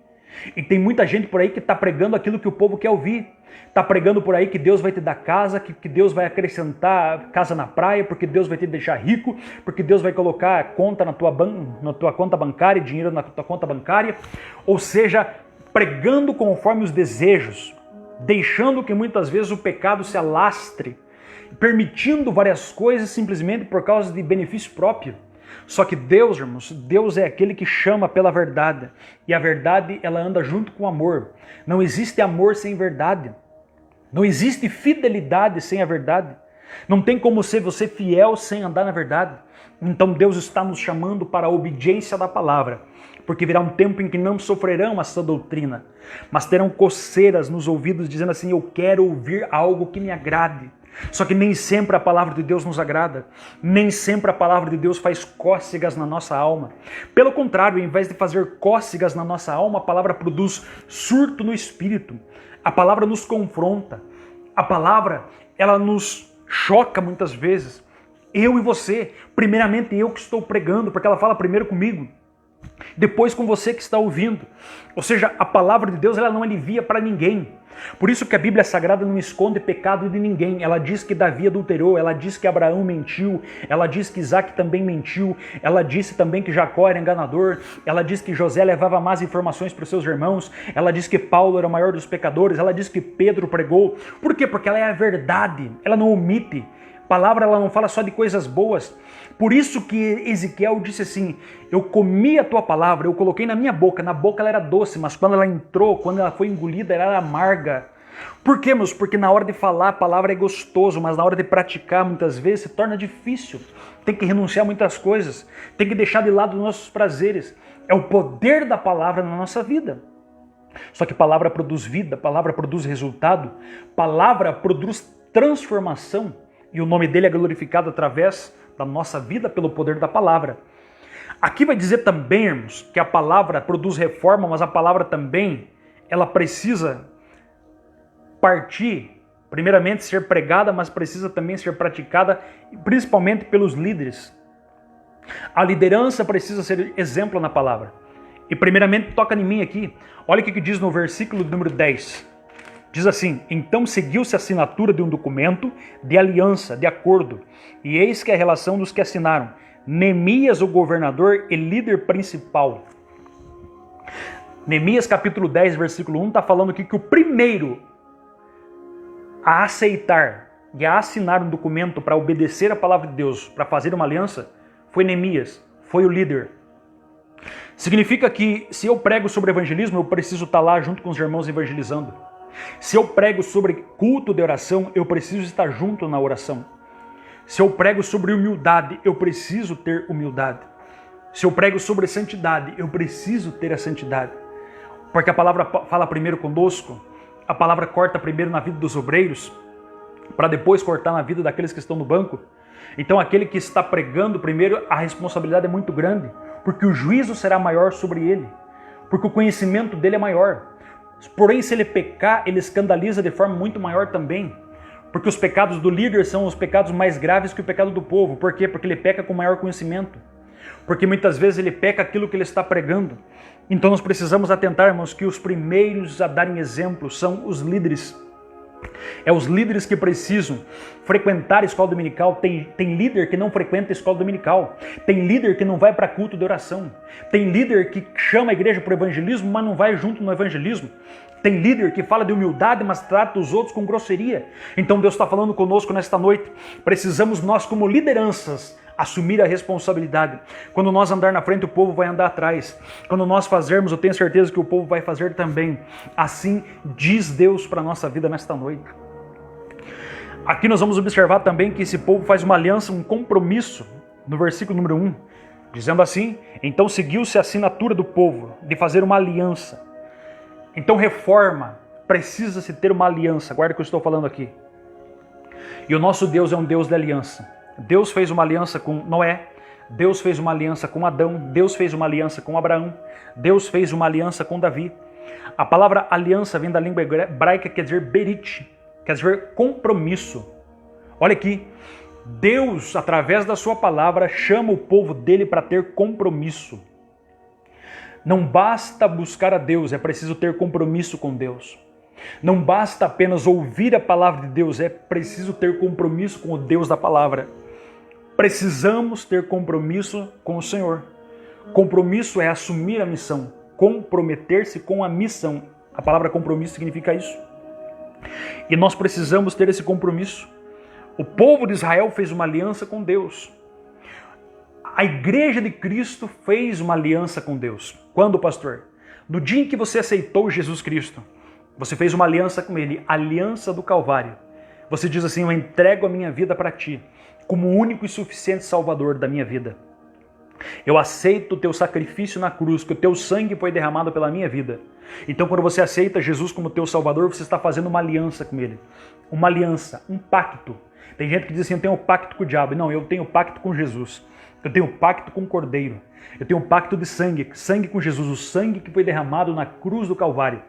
E tem muita gente por aí que está pregando aquilo que o povo quer ouvir. Está pregando por aí que Deus vai te dar casa, que Deus vai acrescentar casa na praia, porque Deus vai te deixar rico, porque Deus vai colocar conta na tua conta bancária, dinheiro na tua conta bancária. Ou seja, pregando conforme os desejos, deixando que muitas vezes o pecado se alastre, permitindo várias coisas simplesmente por causa de benefício próprio. Só que Deus, irmãos, Deus é aquele que chama pela verdade. E a verdade, ela anda junto com o amor. Não existe amor sem verdade. Não existe fidelidade sem a verdade. Não tem como ser você fiel sem andar na verdade. Então Deus está nos chamando para a obediência da palavra. Porque virá um tempo em que não sofrerão essa doutrina, mas terão coceiras nos ouvidos dizendo assim, eu quero ouvir algo que me agrade. Só que nem sempre a palavra de Deus nos agrada, nem sempre a palavra de Deus faz cócegas na nossa alma. Pelo contrário, em vez de fazer cócegas na nossa alma, a palavra produz surto no espírito. A palavra nos confronta. A palavra, ela nos choca muitas vezes. Eu e você, primeiramente eu que estou pregando, porque ela fala primeiro comigo. depois com você que está ouvindo. Ou seja, a palavra de Deus ela não alivia para ninguém. Por isso que a Bíblia Sagrada não esconde pecado de ninguém. Ela diz que Davi adulterou, ela diz que Abraão mentiu, ela diz que Isaac também mentiu, ela disse também que Jacó era enganador, ela diz que José levava más informações para os seus irmãos, ela diz que Paulo era o maior dos pecadores, ela diz que Pedro pregou. Por quê? Porque ela é a verdade, ela não omite. A palavra ela não fala só de coisas boas. Por isso que Ezequiel disse assim, eu comi a tua palavra, eu coloquei na minha boca, na boca ela era doce, mas quando ela entrou, quando ela foi engolida, ela era amarga. Por quê, meus? Porque na hora de falar a palavra é gostoso, mas na hora de praticar muitas vezes se torna difícil. Tem que renunciar a muitas coisas, tem que deixar de lado os nossos prazeres. É o poder da palavra na nossa vida. Só que palavra produz vida, palavra produz resultado, palavra produz transformação. E o nome dele é glorificado através da nossa vida pelo poder da palavra. Aqui vai dizer também, irmãos, que a palavra produz reforma, mas a palavra também, ela precisa partir, primeiramente ser pregada, mas precisa também ser praticada, principalmente pelos líderes. A liderança precisa ser exemplo na palavra. E primeiramente toca em mim aqui. Olha o que diz no versículo número 10. Diz assim, então seguiu-se a assinatura de um documento de aliança, de acordo, e eis que a relação dos que assinaram, Neemias, o governador e líder principal. Neemias capítulo 10, versículo 1, está falando aqui que o primeiro a aceitar e a assinar um documento para obedecer a palavra de Deus, para fazer uma aliança, foi Neemias, foi o líder. Significa que se eu prego sobre evangelismo, eu preciso estar lá junto com os irmãos evangelizando. Se eu prego sobre culto de oração, eu preciso estar junto na oração. Se eu prego sobre humildade, eu preciso ter humildade. Se eu prego sobre santidade, eu preciso ter a santidade. Porque a palavra fala primeiro conosco, a palavra corta primeiro na vida dos obreiros, para depois cortar na vida daqueles que estão no banco. Então aquele que está pregando primeiro, a responsabilidade é muito grande, porque o juízo será maior sobre ele, porque o conhecimento dele é maior. Porém, se ele pecar, ele escandaliza de forma muito maior também. Porque os pecados do líder são os pecados mais graves que o pecado do povo. Por quê? Porque ele peca com maior conhecimento. Porque muitas vezes ele peca aquilo que ele está pregando. Então nós precisamos atentar, irmãos, que os primeiros a darem exemplo são os líderes. É os líderes que precisam frequentar a escola dominical. Tem líder que não frequenta a escola dominical. Tem líder que não vai para culto de oração. Tem líder que chama a igreja para o evangelismo, mas não vai junto no evangelismo. Tem líder que fala de humildade, mas trata os outros com grosseria. Então Deus está falando conosco nesta noite. Precisamos nós, como lideranças, assumir a responsabilidade. Quando nós andar na frente, o povo vai andar atrás. Quando nós fazermos, eu tenho certeza que o povo vai fazer também. Assim diz Deus para a nossa vida nesta noite. Aqui nós vamos observar também que esse povo faz uma aliança, um compromisso, no versículo número 1, dizendo assim, então seguiu-se a assinatura do povo de fazer uma aliança. Então reforma, precisa-se ter uma aliança, guarda o que eu estou falando aqui. E o nosso Deus é um Deus de aliança. Deus fez uma aliança com Noé, Deus fez uma aliança com Adão, Deus fez uma aliança com Abraão, Deus fez uma aliança com Davi. A palavra aliança vem da língua hebraica, quer dizer berit, quer dizer compromisso. Olha aqui, Deus, através da sua palavra, chama o povo dele para ter compromisso. Não basta buscar a Deus, é preciso ter compromisso com Deus. Não basta apenas ouvir a palavra de Deus, é preciso ter compromisso com o Deus da palavra. Precisamos ter compromisso com o Senhor. Compromisso é assumir a missão, comprometer-se com a missão. A palavra compromisso significa isso. E nós precisamos ter esse compromisso. O povo de Israel fez uma aliança com Deus. A igreja de Cristo fez uma aliança com Deus. Quando, pastor? No dia em que você aceitou Jesus Cristo, você fez uma aliança com Ele, a aliança do Calvário. Você diz assim, eu entrego a minha vida para Ti, como o único e suficiente Salvador da minha vida. Eu aceito o Teu sacrifício na cruz, que o Teu sangue foi derramado pela minha vida. Então, quando você aceita Jesus como Teu Salvador, você está fazendo uma aliança com Ele. Uma aliança, um pacto. Tem gente que diz assim, eu tenho um pacto com o diabo. Não, eu tenho um pacto com Jesus. Eu tenho um pacto com o Cordeiro. Eu tenho um pacto de sangue, sangue com Jesus, o sangue que foi derramado na cruz do Calvário.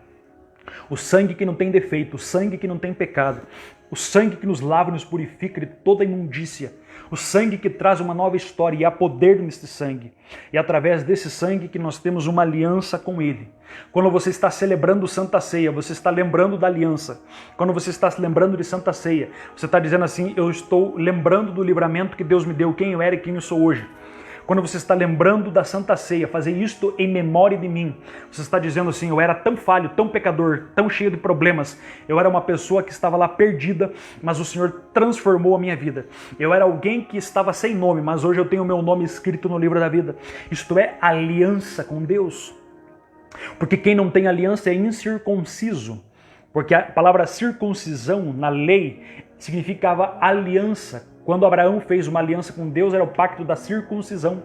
O sangue que não tem defeito, o sangue que não tem pecado. O sangue que nos lava e nos purifica de toda imundícia. O sangue que traz uma nova história, e há poder nesse sangue. E através desse sangue que nós temos uma aliança com Ele. Quando você está celebrando Santa Ceia, você está lembrando da aliança. Quando você está se lembrando de Santa Ceia, você está dizendo assim, eu estou lembrando do livramento que Deus me deu, quem eu era e quem eu sou hoje. Quando você está lembrando da Santa Ceia, fazer isto em memória de mim, você está dizendo assim, eu era tão falho, tão pecador, tão cheio de problemas, eu era uma pessoa que estava lá perdida, mas o Senhor transformou a minha vida. Eu era alguém que estava sem nome, mas hoje eu tenho o meu nome escrito no livro da vida. Isto é aliança com Deus. Porque quem não tem aliança é incircunciso. Porque a palavra circuncisão na lei significava aliança. Quando Abraão fez uma aliança com Deus, era o pacto da circuncisão.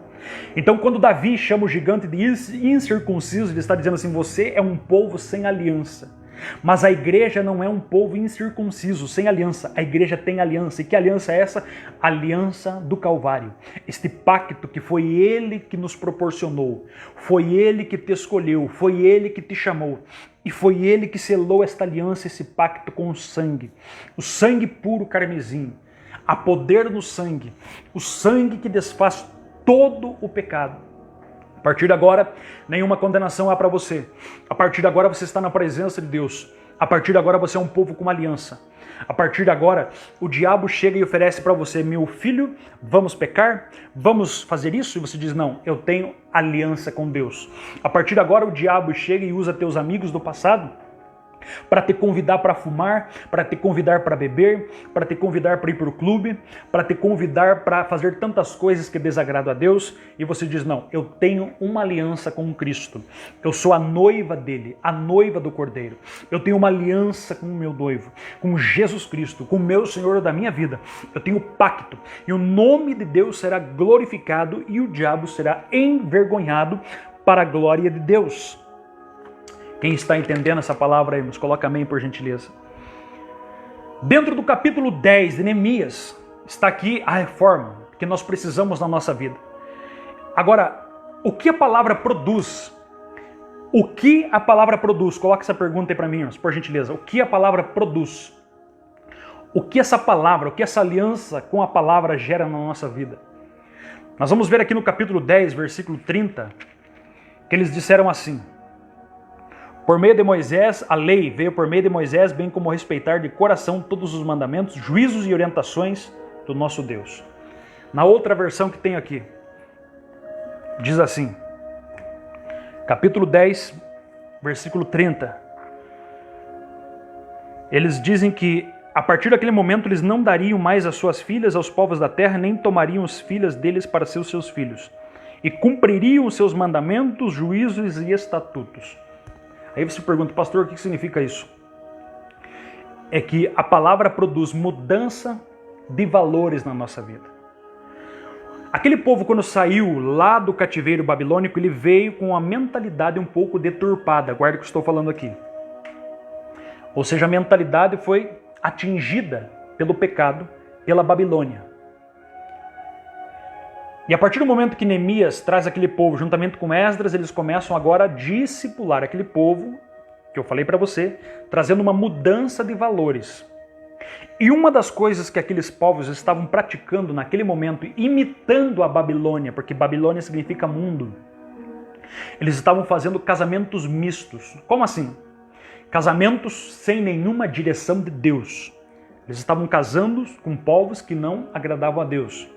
Então, quando Davi chama o gigante de incircunciso, ele está dizendo assim, você é um povo sem aliança. Mas a igreja não é um povo incircunciso, sem aliança. A igreja tem aliança. E que aliança é essa? A aliança do Calvário. Este pacto que foi Ele que nos proporcionou. Foi Ele que te escolheu. Foi Ele que te chamou. E foi Ele que selou esta aliança, esse pacto com o sangue. O sangue puro carmesim. Há poder no sangue, o sangue que desfaz todo o pecado. A partir de agora, nenhuma condenação há para você. A partir de agora, você está na presença de Deus. A partir de agora, você é um povo com uma aliança. A partir de agora, o diabo chega e oferece para você, meu filho, vamos pecar? Vamos fazer isso? E você diz, não, eu tenho aliança com Deus. A partir de agora, o diabo chega e usa teus amigos do passado para te convidar para fumar, para te convidar para beber, para te convidar para ir para o clube, para te convidar para fazer tantas coisas que desagradam a Deus, e você diz, não, eu tenho uma aliança com Cristo, eu sou a noiva dele, a noiva do Cordeiro, eu tenho uma aliança com o meu noivo, com Jesus Cristo, com o meu Senhor da minha vida, eu tenho pacto, e o nome de Deus será glorificado e o diabo será envergonhado para a glória de Deus. Quem está entendendo essa palavra aí, nos coloca amém, por gentileza. Dentro do capítulo 10 de Neemias, está aqui a reforma que nós precisamos na nossa vida. Agora, o que a palavra produz? O que a palavra produz? Coloca essa pergunta aí para mim, por gentileza. O que a palavra produz? O que essa palavra, o que essa aliança com a palavra gera na nossa vida? Nós vamos ver aqui no capítulo 10, versículo 30, que eles disseram assim: por meio de Moisés, a lei veio por meio de Moisés, bem como respeitar de coração todos os mandamentos, juízos e orientações do nosso Deus. Na outra versão que tenho aqui, diz assim, capítulo 10, versículo 30. Eles dizem que a partir daquele momento eles não dariam mais as suas filhas aos povos da terra, nem tomariam as filhas deles para ser os seus filhos, e cumpririam os seus mandamentos, juízos e estatutos. Aí você pergunta, pastor, o que significa isso? É que a palavra produz mudança de valores na nossa vida. Aquele povo, quando saiu lá do cativeiro babilônico, ele veio com uma mentalidade um pouco deturpada. Guarda o que eu estou falando aqui. Ou seja, a mentalidade foi atingida pelo pecado, pela Babilônia. E a partir do momento que Neemias traz aquele povo juntamente com Esdras, eles começam agora a discipular aquele povo, que eu falei para você, trazendo uma mudança de valores. E uma das coisas que aqueles povos estavam praticando naquele momento, imitando a Babilônia, porque Babilônia significa mundo, eles estavam fazendo casamentos mistos. Como assim? Casamentos sem nenhuma direção de Deus. Eles estavam casando com povos que não agradavam a Deus.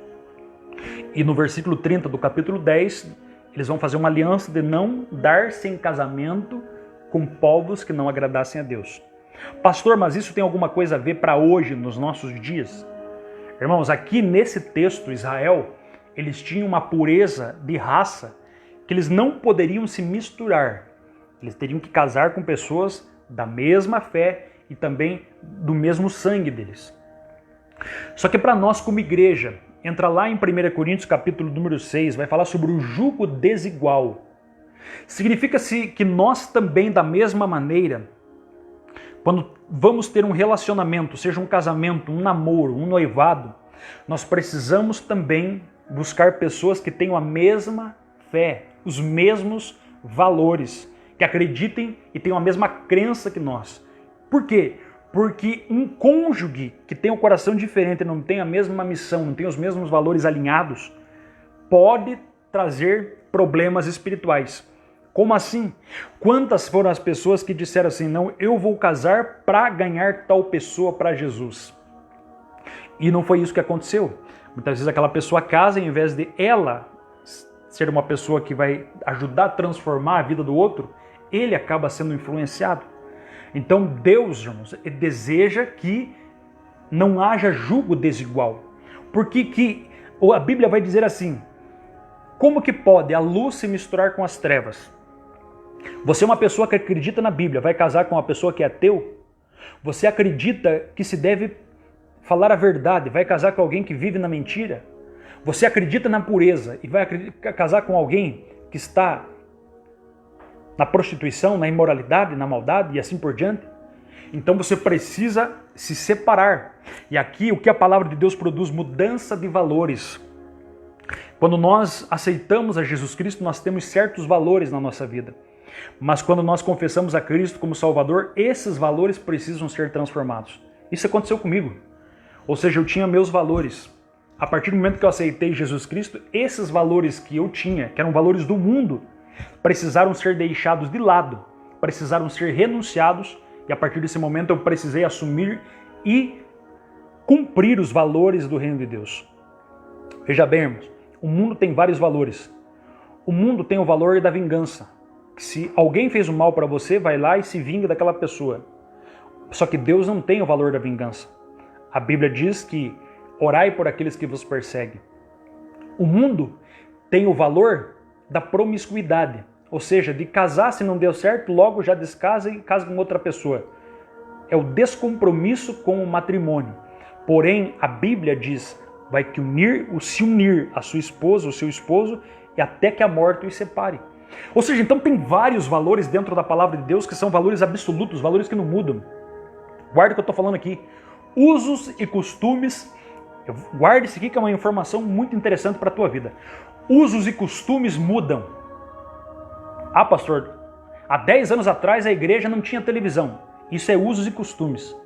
E no versículo 30 do capítulo 10, eles vão fazer uma aliança de não dar-se em casamento com povos que não agradassem a Deus. Pastor, mas isso tem alguma coisa a ver para hoje, nos nossos dias? Irmãos, aqui nesse texto, Israel, eles tinham uma pureza de raça que eles não poderiam se misturar. Eles teriam que casar com pessoas da mesma fé e também do mesmo sangue deles. Só que para nós como igreja, entra lá em 1 Coríntios capítulo número 6, vai falar sobre o jugo desigual. Significa-se que nós também, da mesma maneira, quando vamos ter um relacionamento, seja um casamento, um namoro, um noivado, nós precisamos também buscar pessoas que tenham a mesma fé, os mesmos valores, que acreditem e tenham a mesma crença que nós. Por quê? Porque um cônjuge que tem um coração diferente, não tem a mesma missão, não tem os mesmos valores alinhados, pode trazer problemas espirituais. Como assim? Quantas foram as pessoas que disseram assim, não, eu vou casar para ganhar tal pessoa para Jesus? E não foi isso que aconteceu. Muitas vezes aquela pessoa casa, em vez de ela ser uma pessoa que vai ajudar a transformar a vida do outro, ele acaba sendo influenciado. Então Deus, irmãos, deseja que não haja julgo desigual. Porque que a Bíblia vai dizer assim, como que pode a luz se misturar com as trevas? Você é uma pessoa que acredita na Bíblia, vai casar com uma pessoa que é ateu? Você acredita que se deve falar a verdade, vai casar com alguém que vive na mentira? Você acredita na pureza e vai casar com alguém que está na prostituição, na imoralidade, na maldade e assim por diante? Então você precisa se separar. E aqui o que a palavra de Deus produz? Mudança de valores. Quando nós aceitamos a Jesus Cristo, nós temos certos valores na nossa vida. Mas quando nós confessamos a Cristo como Salvador, esses valores precisam ser transformados. Isso aconteceu comigo. Ou seja, eu tinha meus valores. A partir do momento que eu aceitei Jesus Cristo, esses valores que eu tinha, que eram valores do mundo, precisaram ser deixados de lado, precisaram ser renunciados, e a partir desse momento eu precisei assumir e cumprir os valores do reino de Deus. Veja bem, irmãos, o mundo tem vários valores. O mundo tem o valor da vingança. Se alguém fez um mal para você, vai lá e se vinga daquela pessoa. Só que Deus não tem o valor da vingança. A Bíblia diz que orai por aqueles que vos perseguem. O mundo tem o valor da promiscuidade, ou seja, de casar, se não deu certo, logo já descasa e casa com outra pessoa. É o descompromisso com o matrimônio. Porém, a Bíblia diz, vai que se unir a sua esposa, o seu esposo, e até que a morte os separe. Ou seja, então tem vários valores dentro da palavra de Deus que são valores absolutos, valores que não mudam. Guarda o que eu estou falando aqui. Usos e costumes, guarde isso aqui que é uma informação muito interessante para a tua vida. Usos e costumes mudam. Ah, pastor, há 10 anos atrás a igreja não tinha televisão. Isso é usos e costumes.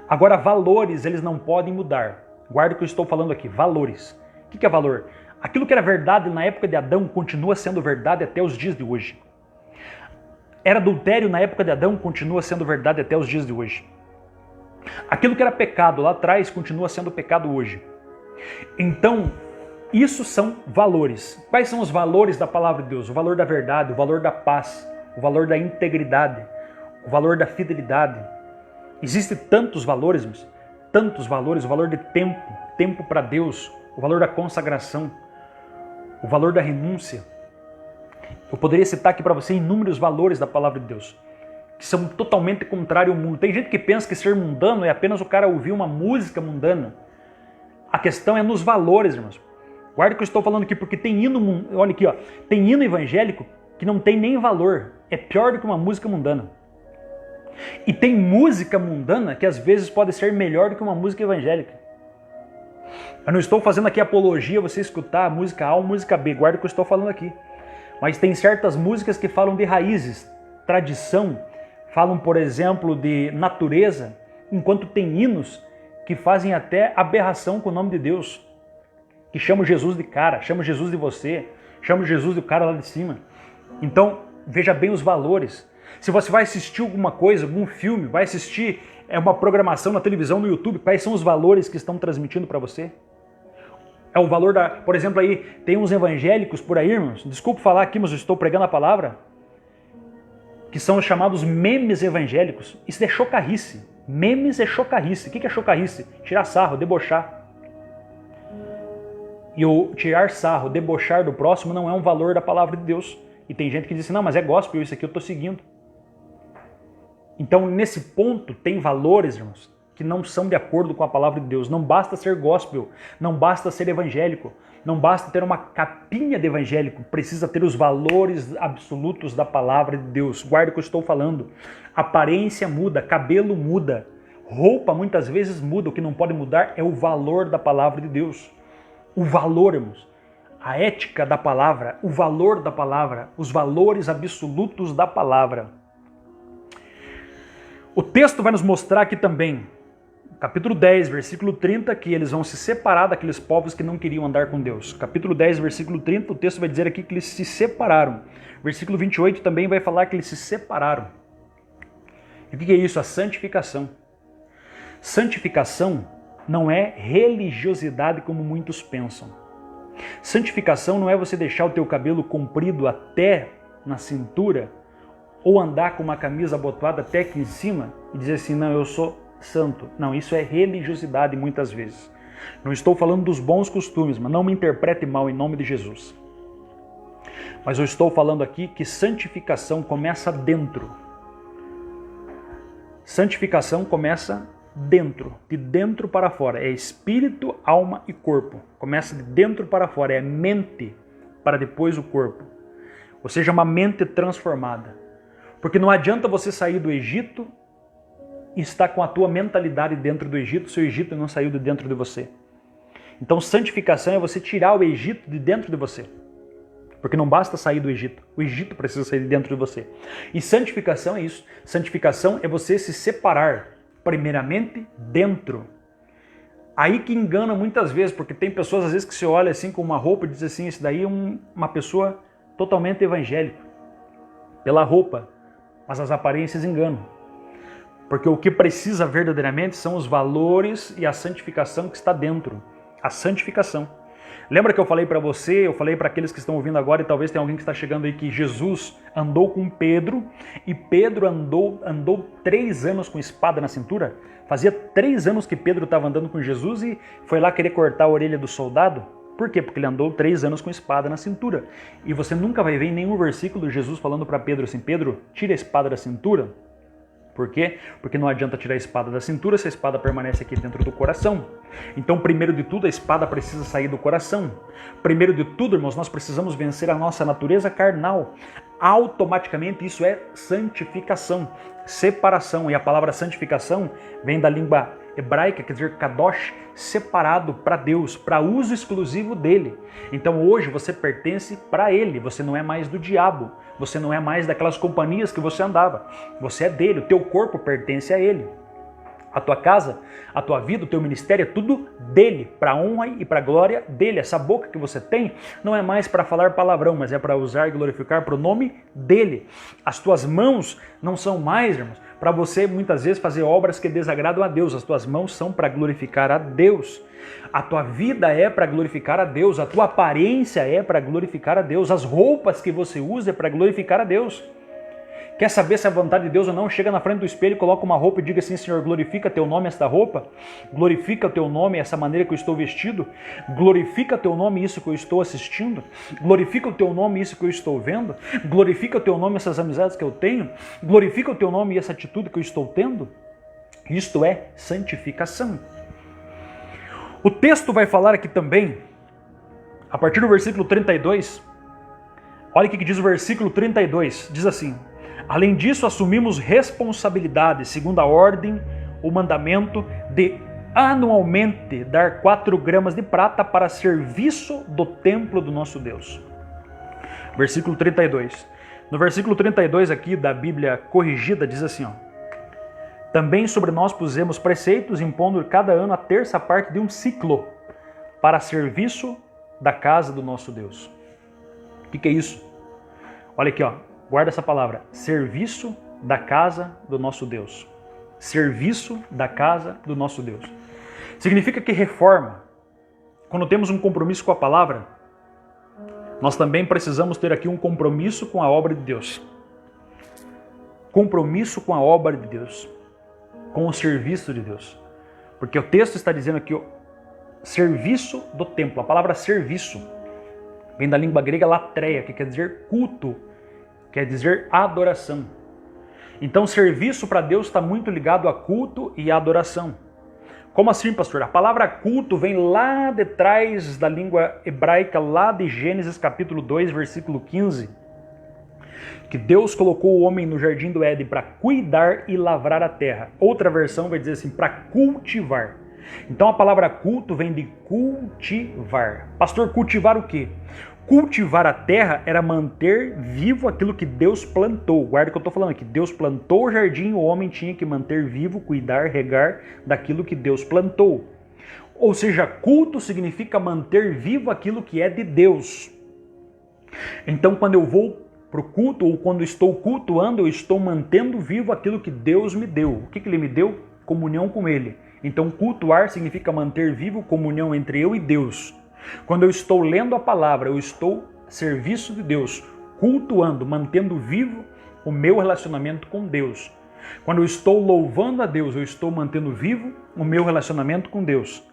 Agora, valores, eles não podem mudar. Guarda o que eu estou falando aqui, valores. O que é valor? Aquilo que era verdade na época de Adão continua sendo verdade até os dias de hoje. Era adultério na época de Adão, continua sendo verdade até os dias de hoje. Aquilo que era pecado lá atrás continua sendo pecado hoje. Então, isso são valores. Quais são os valores da palavra de Deus? O valor da verdade, o valor da paz, o valor da integridade, o valor da fidelidade. Existem tantos valores, o valor de tempo para Deus, o valor da consagração, o valor da renúncia. Eu poderia citar aqui para você inúmeros valores da palavra de Deus, que são totalmente contrários ao mundo. Tem gente que pensa que ser mundano é apenas o cara ouvir uma música mundana. A questão é nos valores, irmãos. Guarda o que eu estou falando aqui, porque tem hino, olha aqui, ó, tem hino evangélico que não tem nem valor. É pior do que uma música mundana. E tem música mundana que às vezes pode ser melhor do que uma música evangélica. Eu não estou fazendo aqui apologia você escutar a música A ou música B, guarda o que eu estou falando aqui. Mas tem certas músicas que falam de raízes, tradição, falam, por exemplo, de natureza, enquanto tem hinos que fazem até aberração com o nome de Deus, que chamam Jesus de cara, chamam Jesus de você, chamam Jesus do cara lá de cima. Então, veja bem os valores. Se você vai assistir alguma coisa, algum filme, vai assistir uma programação na televisão, no YouTube, quais são os valores que estão transmitindo para você? É o valor da... Por exemplo, aí tem uns evangélicos por aí, irmãos, desculpa falar aqui, mas eu estou pregando a palavra, que são os chamados memes evangélicos. Isso é chocarrice. Memes é chocarrice. O que é chocarrice? Tirar sarro, debochar. E o tirar sarro, debochar do próximo não é um valor da palavra de Deus. E tem gente que diz assim, não, mas é gospel, isso aqui eu estou seguindo. Então, nesse ponto, tem valores, irmãos, que não são de acordo com a palavra de Deus. Não basta ser gospel, não basta ser evangélico, não basta ter uma capinha de evangélico, precisa ter os valores absolutos da palavra de Deus. Guarda o que eu estou falando. Aparência muda, cabelo muda, roupa muitas vezes muda, o que não pode mudar é o valor da palavra de Deus. O valor, irmãos, a ética da palavra, o valor da palavra, os valores absolutos da palavra. O texto vai nos mostrar aqui também, capítulo 10, versículo 30, que eles vão se separar daqueles povos que não queriam andar com Deus. Capítulo 10, versículo 30, o texto vai dizer aqui que eles se separaram. Versículo 28 também vai falar que eles se separaram. E o que é isso? A santificação. Santificação não é religiosidade como muitos pensam. Santificação não é você deixar o teu cabelo comprido até na cintura ou andar com uma camisa abotoada até aqui em cima e dizer assim, não, eu sou santo. Não, isso é religiosidade muitas vezes. Não estou falando dos bons costumes, mas não me interprete mal em nome de Jesus. Mas eu estou falando aqui que santificação começa dentro. Santificação começa dentro, de dentro para fora. É espírito, alma e corpo. Começa de dentro para fora, é mente para depois o corpo. Ou seja, uma mente transformada. Porque não adianta você sair do Egito e estar com a tua mentalidade dentro do Egito, se o Egito não saiu de dentro de você. Então, santificação é você tirar o Egito de dentro de você. Porque não basta sair do Egito. O Egito precisa sair de dentro de você. E santificação é isso. Santificação é você se separar, primeiramente, dentro. Aí que engana muitas vezes, porque tem pessoas às vezes que se olha assim com uma roupa e diz assim, esse daí é uma pessoa totalmente evangélica. Pela roupa. Mas as aparências enganam. Porque o que precisa verdadeiramente são os valores e a santificação que está dentro. A santificação. Lembra que eu falei para você, eu falei para aqueles que estão ouvindo agora e talvez tenha alguém que está chegando aí que Jesus andou com Pedro e Pedro andou 3 anos com espada na cintura? Fazia 3 anos que Pedro estava andando com Jesus e foi lá querer cortar a orelha do soldado? Por quê? Porque ele andou 3 anos com espada na cintura. E você nunca vai ver em nenhum versículo Jesus falando para Pedro assim, Pedro, tira a espada da cintura. Por quê? Porque não adianta tirar a espada da cintura se a espada permanece aqui dentro do coração. Então, primeiro de tudo, a espada precisa sair do coração. Primeiro de tudo, irmãos, nós precisamos vencer a nossa natureza carnal. Automaticamente isso é santificação, separação. E a palavra santificação vem da língua hebraica, quer dizer kadosh, separado para Deus, para uso exclusivo dele. Então hoje você pertence para ele, você não é mais do diabo, você não é mais daquelas companhias que você andava, você é dele, o teu corpo pertence a ele. A tua casa, a tua vida, o teu ministério é tudo dele, para a honra e para a glória dele. Essa boca que você tem não é mais para falar palavrão, mas é para usar e glorificar para o nome dele. As tuas mãos não são mais, irmãos, para você muitas vezes fazer obras que desagradam a Deus. As tuas mãos são para glorificar a Deus. A tua vida é para glorificar a Deus. A tua aparência é para glorificar a Deus. As roupas que você usa é para glorificar a Deus. Quer saber se é a vontade de Deus ou não? Chega na frente do espelho, coloca uma roupa e diga assim, Senhor, glorifica teu nome esta roupa, glorifica teu nome essa maneira que eu estou vestido, glorifica teu nome isso que eu estou assistindo, glorifica o teu nome isso que eu estou vendo, glorifica o teu nome essas amizades que eu tenho, glorifica o teu nome e essa atitude que eu estou tendo. Isto é santificação. O texto vai falar aqui também, a partir do versículo 32, olha o que diz o versículo 32, diz assim, além disso, assumimos responsabilidade, segundo a ordem, o mandamento de anualmente dar 4 gramas de prata para serviço do templo do nosso Deus. Versículo 32. No versículo 32 aqui da Bíblia corrigida diz assim, ó, também sobre nós pusemos preceitos, impondo cada ano a 1/3 parte de um ciclo para serviço da casa do nosso Deus. O que é isso? Olha aqui, ó. Guarda essa palavra, serviço da casa do nosso Deus. Serviço da casa do nosso Deus. Significa que reforma, quando temos um compromisso com a palavra, nós também precisamos ter aqui um compromisso com a obra de Deus. Compromisso com a obra de Deus. Com o serviço de Deus. Porque o texto está dizendo aqui, serviço do templo. A palavra serviço vem da língua grega latreia, que quer dizer culto. Quer dizer adoração. Então, serviço para Deus está muito ligado a culto e a adoração. Como assim, pastor? A palavra culto vem lá de trás da língua hebraica, lá de Gênesis capítulo 2, versículo 15. Que Deus colocou o homem no jardim do Éden para cuidar e lavrar a terra. Outra versão vai dizer assim, para cultivar. Então a palavra culto vem de cultivar. Pastor, cultivar o quê? Cultivar a terra era manter vivo aquilo que Deus plantou. Guarda o que eu estou falando aqui. Deus plantou o jardim, o homem tinha que manter vivo, cuidar, regar daquilo que Deus plantou. Ou seja, culto significa manter vivo aquilo que é de Deus. Então, quando eu vou para o culto, ou quando estou cultuando, eu estou mantendo vivo aquilo que Deus me deu. O que Ele me deu? Comunhão com Ele. Então, cultuar significa manter vivo comunhão entre eu e Deus. Quando eu estou lendo a palavra, eu estou a serviço de Deus, cultuando, mantendo vivo o meu relacionamento com Deus. Quando eu estou louvando a Deus, eu estou mantendo vivo o meu relacionamento com Deus.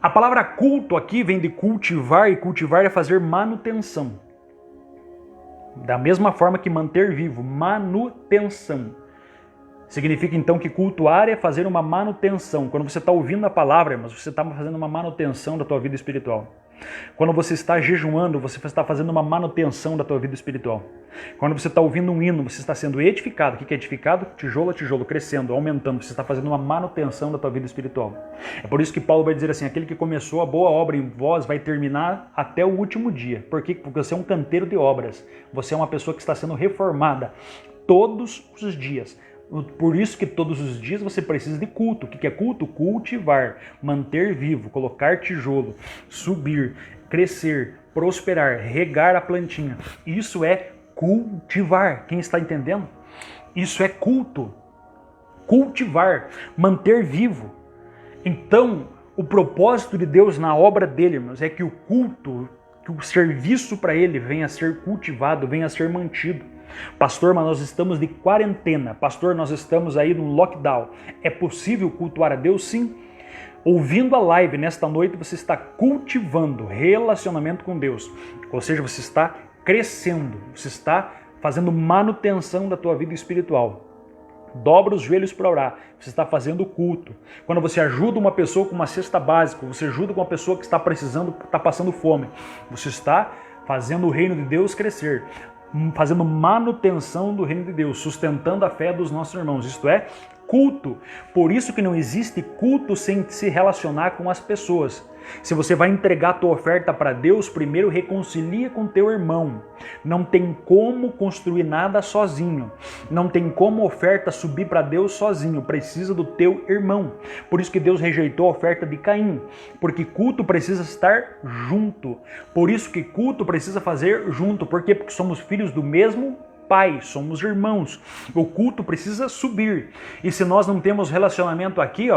A palavra culto aqui vem de cultivar, e cultivar é fazer manutenção. Da mesma forma que manter vivo, manutenção. Significa então que cultuar é fazer uma manutenção. Quando você está ouvindo a palavra, mas você está fazendo uma manutenção da tua vida espiritual. Quando você está jejuando, você está fazendo uma manutenção da tua vida espiritual. Quando você está ouvindo um hino, você está sendo edificado. O que é edificado? Tijolo a tijolo, crescendo, aumentando. Você está fazendo uma manutenção da tua vida espiritual. É por isso que Paulo vai dizer assim, aquele que começou a boa obra em vós vai terminar até o último dia. Por quê? Porque você é um canteiro de obras. Você é uma pessoa que está sendo reformada todos os dias. Por isso que todos os dias você precisa de culto. O que é culto? Cultivar, manter vivo, colocar tijolo, subir, crescer, prosperar, regar a plantinha. Isso é cultivar. Quem está entendendo? Isso é culto. Cultivar, manter vivo. Então, o propósito de Deus na obra dele, irmãos, é que o culto, que o serviço para ele venha a ser cultivado, venha a ser mantido. Pastor, mas nós estamos de quarentena. Pastor, nós estamos aí no lockdown. É possível cultuar a Deus? Sim. Ouvindo a live nesta noite, você está cultivando relacionamento com Deus. Ou seja, você está crescendo. Você está fazendo manutenção da tua vida espiritual. Dobra os joelhos para orar. Você está fazendo culto. Quando você ajuda uma pessoa com uma cesta básica, você ajuda uma pessoa que está precisando, está passando fome. Você está fazendo o reino de Deus crescer. Fazendo manutenção do reino de Deus, sustentando a fé dos nossos irmãos. Isto é culto. Por isso que não existe culto sem se relacionar com as pessoas. Se você vai entregar a tua oferta para Deus, primeiro reconcilia com teu irmão. Não tem como construir nada sozinho. Não tem como a oferta subir para Deus sozinho. Precisa do teu irmão. Por isso que Deus rejeitou a oferta de Caim. Porque culto precisa estar junto. Por isso que culto precisa fazer junto. Por quê? Porque somos filhos do mesmo Pai, somos irmãos. O culto precisa subir. E se nós não temos relacionamento aqui,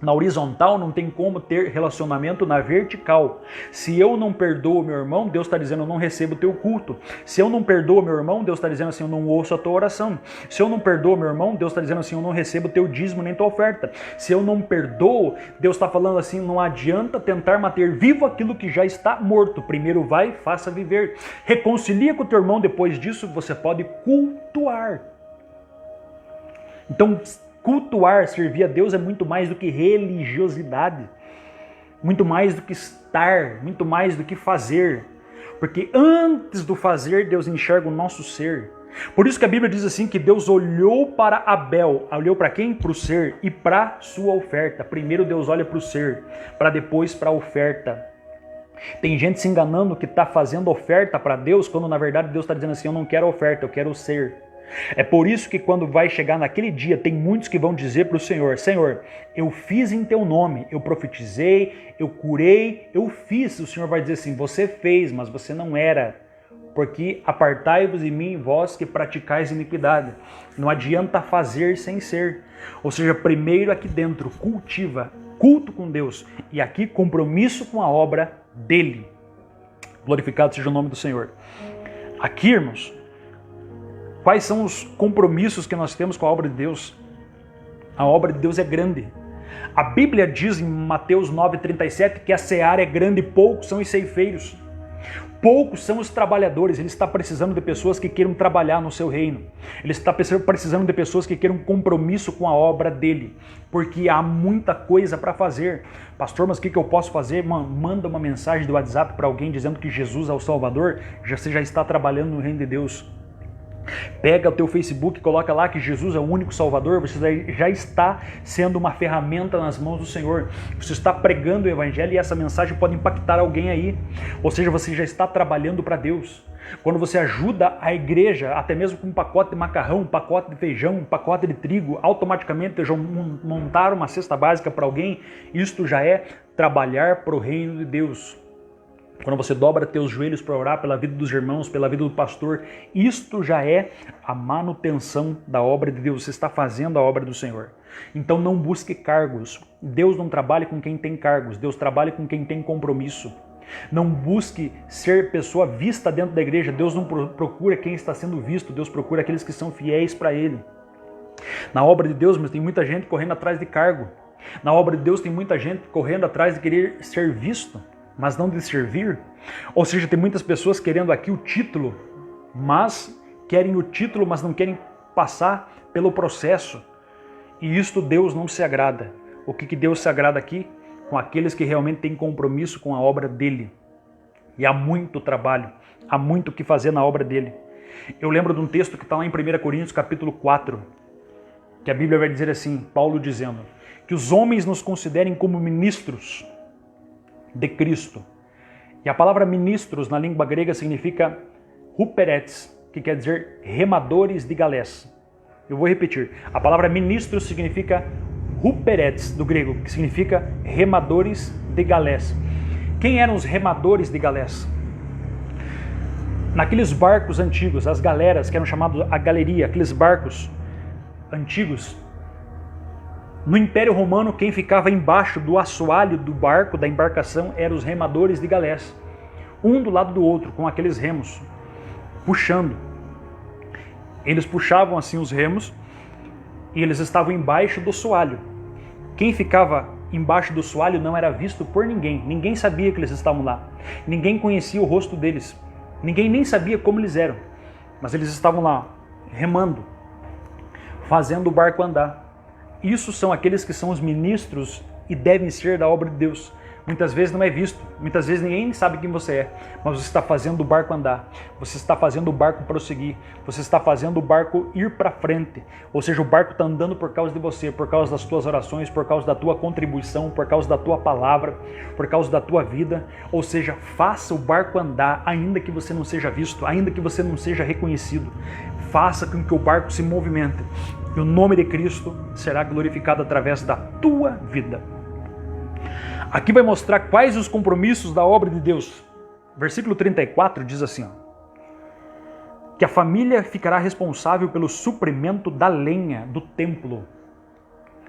na horizontal, não tem como ter relacionamento na vertical. Se eu não perdoo meu irmão, Deus está dizendo, eu não recebo o teu culto. Se eu não perdoo meu irmão, Deus está dizendo assim, eu não ouço a tua oração. Se eu não perdoo meu irmão, Deus está dizendo assim, eu não recebo o teu dízimo nem tua oferta. Se eu não perdoo, Deus está falando assim, não adianta tentar manter vivo aquilo que já está morto. Primeiro vai, faça viver. Reconcilia com o teu irmão, depois disso você pode cultuar. Então, cultuar, servir a Deus é muito mais do que religiosidade, muito mais do que estar, muito mais do que fazer, porque antes do fazer, Deus enxerga o nosso ser. Por isso que a Bíblia diz assim, que Deus olhou para Abel, olhou para quem? Para o ser e para sua oferta. Primeiro Deus olha para o ser, para depois para a oferta. Tem gente se enganando que está fazendo oferta para Deus, quando na verdade Deus está dizendo assim, eu não quero oferta, eu quero o ser. É por isso que quando vai chegar naquele dia, tem muitos que vão dizer para o Senhor, Senhor, eu fiz em teu nome, eu profetizei, eu curei, eu fiz. O Senhor vai dizer assim, você fez, mas você não era, porque apartai-vos de mim, vós que praticais iniquidade. Não adianta fazer sem ser. Ou seja, primeiro aqui dentro, cultiva, culto com Deus, e aqui compromisso com a obra dele. Glorificado seja o nome do Senhor. Aqui, irmãos, quais são os compromissos que nós temos com a obra de Deus? A obra de Deus é grande. A Bíblia diz em Mateus 9,37 que a seara é grande e poucos são os ceifeiros. Poucos são os trabalhadores. Ele está precisando de pessoas que queiram trabalhar no seu reino. Ele está precisando de pessoas que queiram compromisso com a obra dele. Porque há muita coisa para fazer. Pastor, mas o que eu posso fazer? Manda uma mensagem do WhatsApp para alguém dizendo que Jesus é o Salvador. Você já está trabalhando no reino de Deus. Pega o teu Facebook, coloca lá que Jesus é o único Salvador, você já está sendo uma ferramenta nas mãos do Senhor. Você está pregando o Evangelho e essa mensagem pode impactar alguém aí. Ou seja, você já está trabalhando para Deus. Quando você ajuda a igreja, até mesmo com um pacote de macarrão, um pacote de feijão, um pacote de trigo, automaticamente já montar uma cesta básica para alguém, isto já é trabalhar para o reino de Deus. Quando você dobra teus joelhos para orar pela vida dos irmãos, pela vida do pastor, isto já é a manutenção da obra de Deus. Você está fazendo a obra do Senhor. Então não busque cargos. Deus não trabalha com quem tem cargos. Deus trabalha com quem tem compromisso. Não busque ser pessoa vista dentro da igreja. Deus não procura quem está sendo visto. Deus procura aqueles que são fiéis para Ele. Na obra de Deus, mas tem muita gente correndo atrás de cargo. Na obra de Deus tem muita gente correndo atrás de querer ser visto, mas não de servir. Ou seja, tem muitas pessoas querendo aqui o título, mas querem o título, mas não querem passar pelo processo. E isto Deus não se agrada. O que Deus se agrada aqui? Com aqueles que realmente têm compromisso com a obra dele. E há muito trabalho, há muito o que fazer na obra dele. Eu lembro de um texto que está lá em 1 Coríntios capítulo 4, que a Bíblia vai dizer assim, Paulo dizendo, que os homens nos considerem como ministros de Cristo. E a palavra ministros na língua grega significa huperetes, que quer dizer remadores de galés. Eu vou repetir. A palavra ministros significa huperetes do grego, que significa remadores de galés. Quem eram os remadores de galés? Naqueles barcos antigos, as galeras, que eram chamados a galeria, aqueles barcos antigos, no Império Romano, quem ficava embaixo do assoalho do barco, da embarcação, eram os remadores de galés. Um do lado do outro, com aqueles remos, puxando. Eles puxavam assim os remos e eles estavam embaixo do assoalho. Quem ficava embaixo do assoalho não era visto por ninguém. Ninguém sabia que eles estavam lá. Ninguém conhecia o rosto deles. Ninguém nem sabia como eles eram. Mas eles estavam lá, remando, fazendo o barco andar. Isso são aqueles que são os ministros e devem ser da obra de Deus. Muitas vezes não é visto, muitas vezes ninguém sabe quem você é, mas você está fazendo o barco andar, você está fazendo o barco prosseguir, você está fazendo o barco ir para frente. Ou seja, o barco está andando por causa de você, por causa das tuas orações, por causa da tua contribuição, por causa da tua palavra, por causa da tua vida. Ou seja, faça o barco andar, ainda que você não seja visto, ainda que você não seja reconhecido. Faça com que o barco se movimente. E o nome de Cristo será glorificado através da tua vida. Aqui vai mostrar quais os compromissos da obra de Deus. Versículo 34 diz assim, que a família ficará responsável pelo suprimento da lenha do templo.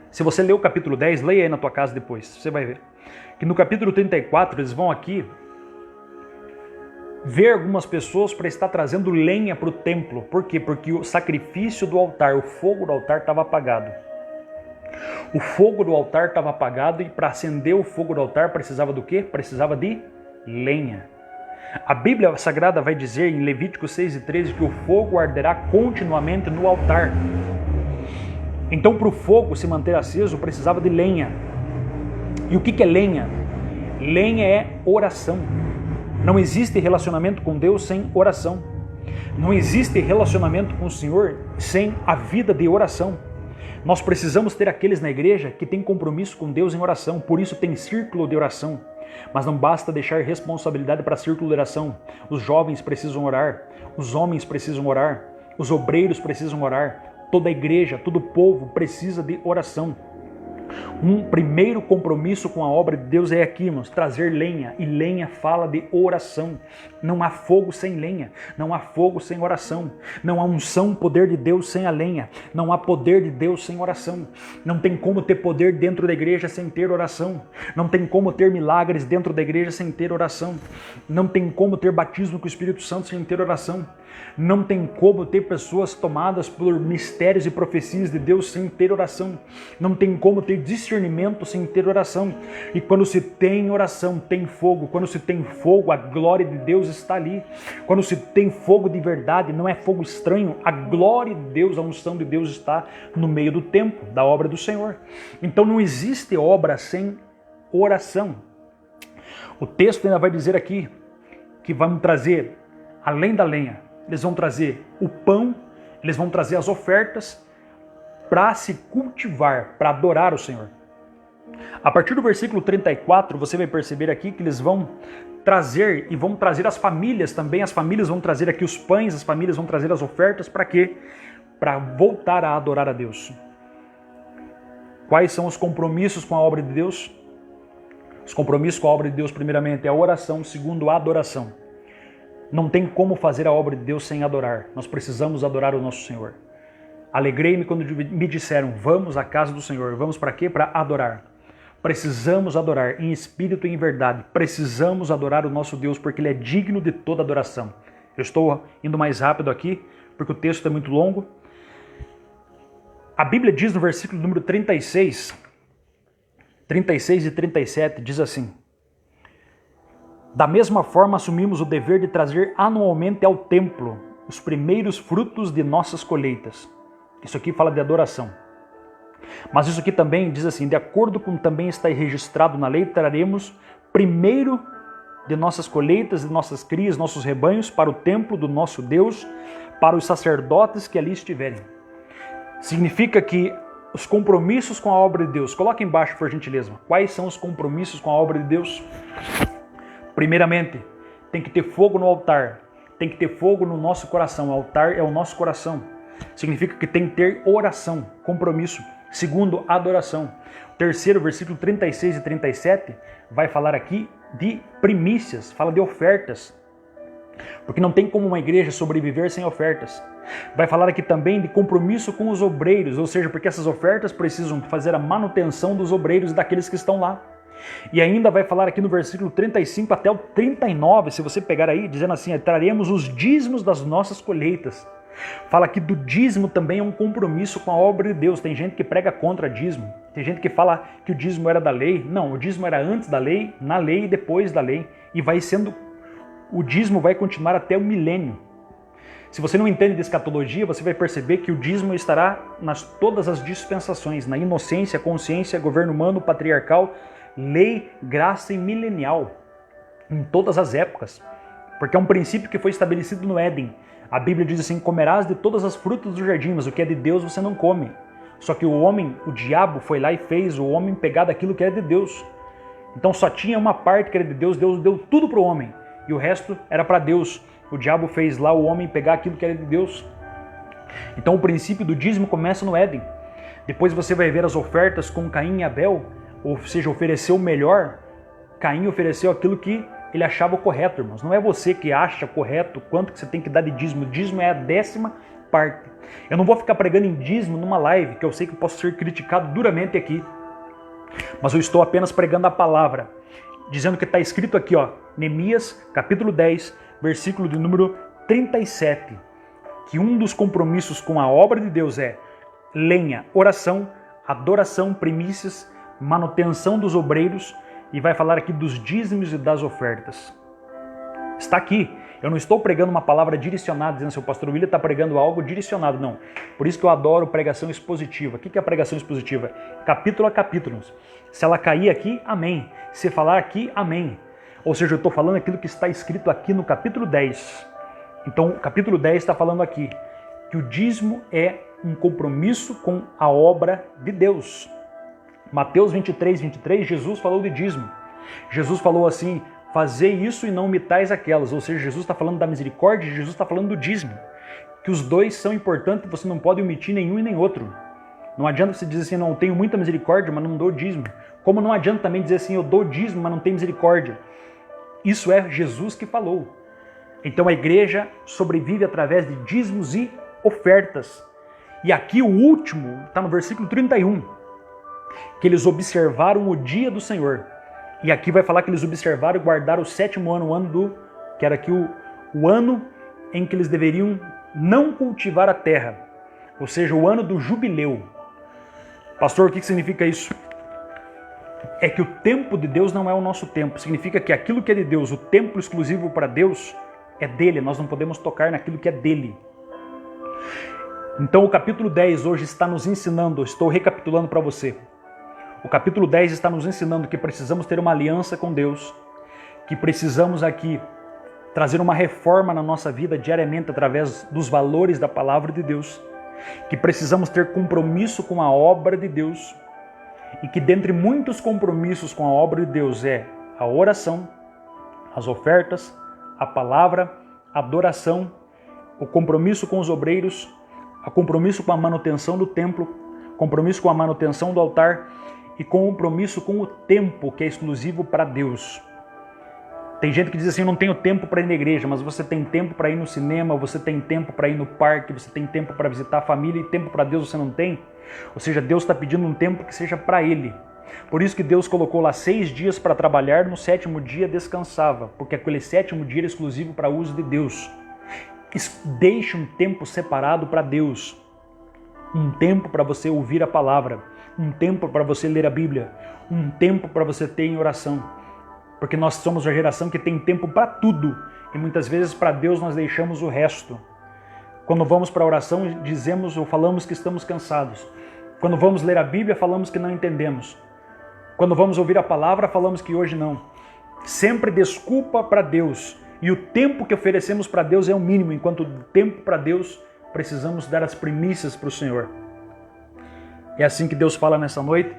Se você ler o capítulo 10, leia aí na tua casa depois, você vai ver. Que no capítulo 34 eles vão aqui ver algumas pessoas para estar trazendo lenha para o templo. Por quê? Porque o sacrifício do altar, o fogo do altar estava apagado. O fogo do altar estava apagado e para acender o fogo do altar precisava do quê? Precisava de lenha. A Bíblia Sagrada vai dizer em Levítico 6:13 que o fogo arderá continuamente no altar. Então, para o fogo se manter aceso, precisava de lenha. E o que é lenha? Lenha é oração. Não existe relacionamento com Deus sem oração. Não existe relacionamento com o Senhor sem a vida de oração. Nós precisamos ter aqueles na igreja que têm compromisso com Deus em oração, por isso tem círculo de oração. Mas não basta deixar responsabilidade para círculo de oração. Os jovens precisam orar, os homens precisam orar, os obreiros precisam orar, toda a igreja, todo o povo precisa de oração. Um primeiro compromisso com a obra de Deus é aqui, irmãos, trazer lenha. E lenha fala de oração. Não há fogo sem lenha. Não há fogo sem oração. Não há unção, poder de Deus sem a lenha. Não há poder de Deus sem oração. Não tem como ter poder dentro da igreja sem ter oração. Não tem como ter milagres dentro da igreja sem ter oração. Não tem como ter batismo com o Espírito Santo sem ter oração. Não tem como ter pessoas tomadas por mistérios e profecias de Deus sem ter oração. Não tem como ter discernimento sem ter oração. E quando se tem oração, tem fogo. Quando se tem fogo, a glória de Deus está ali. Quando se tem fogo de verdade, não é fogo estranho. A glória de Deus, a unção de Deus está no meio do templo, da obra do Senhor. Então não existe obra sem oração. O texto ainda vai dizer aqui que vamos trazer, além da lenha, eles vão trazer o pão Eles vão trazer as ofertas para se cultivar, para adorar o Senhor. A partir do versículo 34, você vai perceber aqui que eles vão trazer e vão trazer as famílias também. As famílias vão trazer aqui os pães, as famílias vão trazer as ofertas. Para quê? Para voltar a adorar a Deus. Quais são os compromissos com a obra de Deus? Os compromissos com a obra de Deus, primeiramente, é a oração. Segundo, a adoração. Não tem como fazer a obra de Deus sem adorar. Nós precisamos adorar o nosso Senhor. Alegrei-me quando me disseram, vamos à casa do Senhor. Vamos para quê? Para adorar. Precisamos adorar em espírito e em verdade. Precisamos adorar o nosso Deus porque Ele é digno de toda adoração. Eu estou indo mais rápido aqui porque o texto é muito longo. A Bíblia diz no versículo número 36 e 37, diz assim: da mesma forma assumimos o dever de trazer anualmente ao templo os primeiros frutos de nossas colheitas. Isso aqui fala de adoração. Mas isso aqui também diz assim, de acordo com também está registrado na lei, traremos primeiro de nossas colheitas, de nossas crias, nossos rebanhos, para o templo do nosso Deus, para os sacerdotes que ali estiverem. Significa que os compromissos com a obra de Deus, coloca embaixo por gentileza, quais são os compromissos com a obra de Deus? Primeiramente, tem que ter fogo no altar, tem que ter fogo no nosso coração, o altar é o nosso coração. Significa que tem que ter oração, compromisso. Segundo, adoração. Terceiro, versículo 36 e 37, vai falar aqui de primícias, fala de ofertas. Porque não tem como uma igreja sobreviver sem ofertas. Vai falar aqui também de compromisso com os obreiros, ou seja, porque essas ofertas precisam fazer a manutenção dos obreiros e daqueles que estão lá. E ainda vai falar aqui no versículo 35 até o 39, se você pegar aí, dizendo assim, traremos os dízimos das nossas colheitas. Fala aqui do dízimo também é um compromisso com a obra de Deus. Tem gente que prega contra dízimo. Tem gente que fala que o dízimo era da lei. Não, o dízimo era antes da lei, na lei e depois da lei. E vai sendo, o dízimo vai continuar até o milênio. Se você não entende de escatologia, você vai perceber que o dízimo estará nas todas as dispensações, na inocência, consciência, governo humano, patriarcal, lei, graça e milenial. Em todas as épocas. Porque é um princípio que foi estabelecido no Éden. A Bíblia diz assim, comerás de todas as frutas do jardim, mas o que é de Deus você não come. Só que o homem, o diabo, foi lá e fez o homem pegar daquilo que era de Deus. Então só tinha uma parte que era de Deus, Deus deu tudo para o homem. E o resto era para Deus. O diabo fez lá o homem pegar aquilo que era de Deus. Então o princípio do dízimo começa no Éden. Depois você vai ver as ofertas com Caim e Abel, ou seja, ofereceu o melhor. Caim ofereceu aquilo que ele achava correto, irmãos. Não é você que acha correto quanto que você tem que dar de dízimo. O dízimo é a 10ª parte. Eu não vou ficar pregando em dízimo numa live, que eu sei que eu posso ser criticado duramente aqui. Mas eu estou apenas pregando a palavra. Dizendo que está escrito aqui, ó, Neemias, capítulo 10, versículo de número 37. Que um dos compromissos com a obra de Deus é lenha, oração, adoração, primícias, manutenção dos obreiros, e vai falar aqui dos dízimos e das ofertas. Está aqui. Eu não estou pregando uma palavra direcionada, dizendo que o pastor William está pregando algo direcionado, não. Por isso que eu adoro pregação expositiva. O que é a pregação expositiva? Capítulo a capítulo. Se ela cair aqui, amém. Se falar aqui, amém. Ou seja, eu estou falando aquilo que está escrito aqui no capítulo 10. Então, o capítulo 10 está falando aqui que o dízimo é um compromisso com a obra de Deus. Mateus 23, 23, Jesus falou de dízimo. Jesus falou assim, fazei isso e não omitais aquelas. Ou seja, Jesus está falando da misericórdia e Jesus está falando do dízimo. Que os dois são importantes, você não pode omitir nenhum e nem outro. Não adianta você dizer assim, não, eu tenho muita misericórdia, mas não dou dízimo. Como não adianta também dizer assim, eu dou dízimo, mas não tenho misericórdia. Isso é Jesus que falou. Então a igreja sobrevive através de dízimos e ofertas. E aqui o último, está no versículo 31. Que eles observaram o dia do Senhor. E aqui vai falar que eles observaram e guardaram o 7º ano, o ano do, que era aqui o ano em que eles deveriam não cultivar a terra. Ou seja, o ano do jubileu. Pastor, o que significa isso? É que o tempo de Deus não é o nosso tempo. Significa que aquilo que é de Deus, o tempo exclusivo para Deus, é dele. Nós não podemos tocar naquilo que é dele. Então o capítulo 10 hoje está nos ensinando, estou recapitulando para você. O capítulo 10 está nos ensinando que precisamos ter uma aliança com Deus, que precisamos aqui trazer uma reforma na nossa vida diariamente através dos valores da palavra de Deus, que precisamos ter compromisso com a obra de Deus e que dentre muitos compromissos com a obra de Deus é a oração, as ofertas, a palavra, a adoração, o compromisso com os obreiros, o compromisso com a manutenção do templo, compromisso com a manutenção do altar e compromisso com o tempo que é exclusivo para Deus. Tem gente que diz assim, eu não tenho tempo para ir na igreja, mas você tem tempo para ir no cinema, você tem tempo para ir no parque, você tem tempo para visitar a família e tempo para Deus você não tem? Ou seja, Deus está pedindo um tempo que seja para Ele. Por isso que Deus colocou lá 6 dias para trabalhar, no 7º dia descansava, porque aquele 7º dia era exclusivo para uso de Deus. Deixe um tempo separado para Deus, um tempo para você ouvir a palavra, um tempo para você ler a Bíblia, um tempo para você ter em oração. Porque nós somos a geração que tem tempo para tudo e muitas vezes para Deus nós deixamos o resto. Quando vamos para a oração, dizemos ou falamos que estamos cansados. Quando vamos ler a Bíblia, falamos que não entendemos. Quando vamos ouvir a palavra, falamos que hoje não. Sempre desculpa para Deus. E o tempo que oferecemos para Deus é o mínimo, enquanto o tempo para Deus precisamos dar as primícias para o Senhor. É assim que Deus fala nessa noite,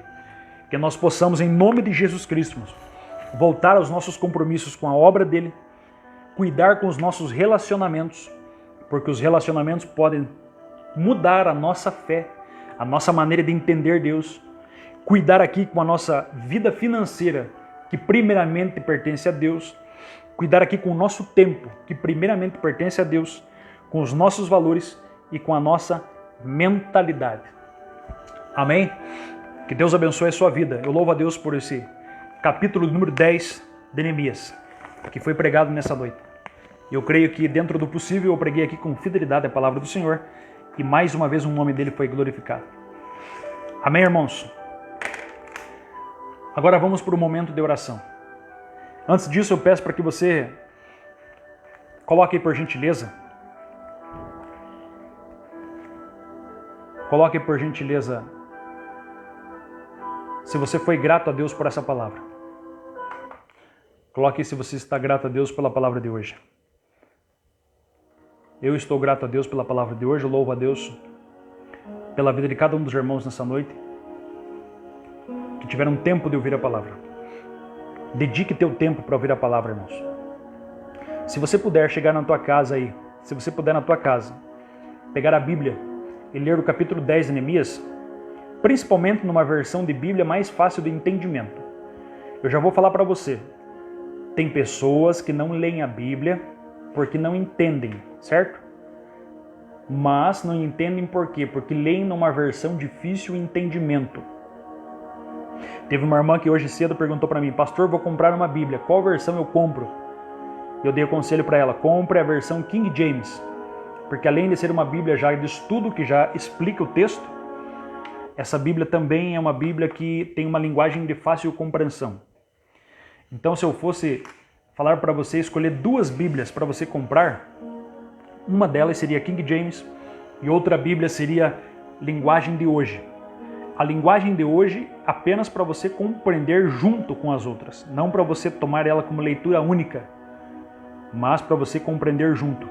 que nós possamos, em nome de Jesus Cristo, voltar aos nossos compromissos com a obra dele, cuidar com os nossos relacionamentos, porque os relacionamentos podem mudar a nossa fé, a nossa maneira de entender Deus, cuidar aqui com a nossa vida financeira, que primeiramente pertence a Deus, cuidar aqui com o nosso tempo, que primeiramente pertence a Deus, com os nossos valores e com a nossa mentalidade. Amém? Que Deus abençoe a sua vida. Eu louvo a Deus por esse capítulo número 10 de Neemias, que foi pregado nessa noite. Eu creio que dentro do possível eu preguei aqui com fidelidade a palavra do Senhor e mais uma vez o nome dele foi glorificado. Amém, irmãos? Agora vamos para o momento de oração. Antes disso eu peço para que você coloque aí por gentileza. Coloque por gentileza se você foi grato a Deus por essa palavra. Coloque se você está grato a Deus pela palavra de hoje. Eu estou grato a Deus pela palavra de hoje, eu louvo a Deus pela vida de cada um dos irmãos nessa noite, que tiveram tempo de ouvir a palavra. Dedique teu tempo para ouvir a palavra, irmãos. Se você puder chegar na tua casa aí, se você puder na tua casa, pegar a Bíblia e ler o capítulo 10 de Neemias, principalmente numa versão de Bíblia mais fácil de entendimento. Eu já vou falar para você, tem pessoas que não leem a Bíblia porque não entendem, certo? Mas não entendem por quê? Porque leem numa versão difícil de entendimento. Teve uma irmã que hoje cedo perguntou para mim, pastor, vou comprar uma Bíblia, qual versão eu compro? Eu dei o conselho para ela, compre a versão King James, porque além de ser uma Bíblia já de estudo, que já explica o texto, essa Bíblia também é uma Bíblia que tem uma linguagem de fácil compreensão. Então, se eu fosse falar para você escolher 2 Bíblias para você comprar, uma delas seria King James e outra Bíblia seria Linguagem de Hoje. A linguagem de hoje apenas para você compreender junto com as outras, não para você tomar ela como leitura única, mas para você compreender junto.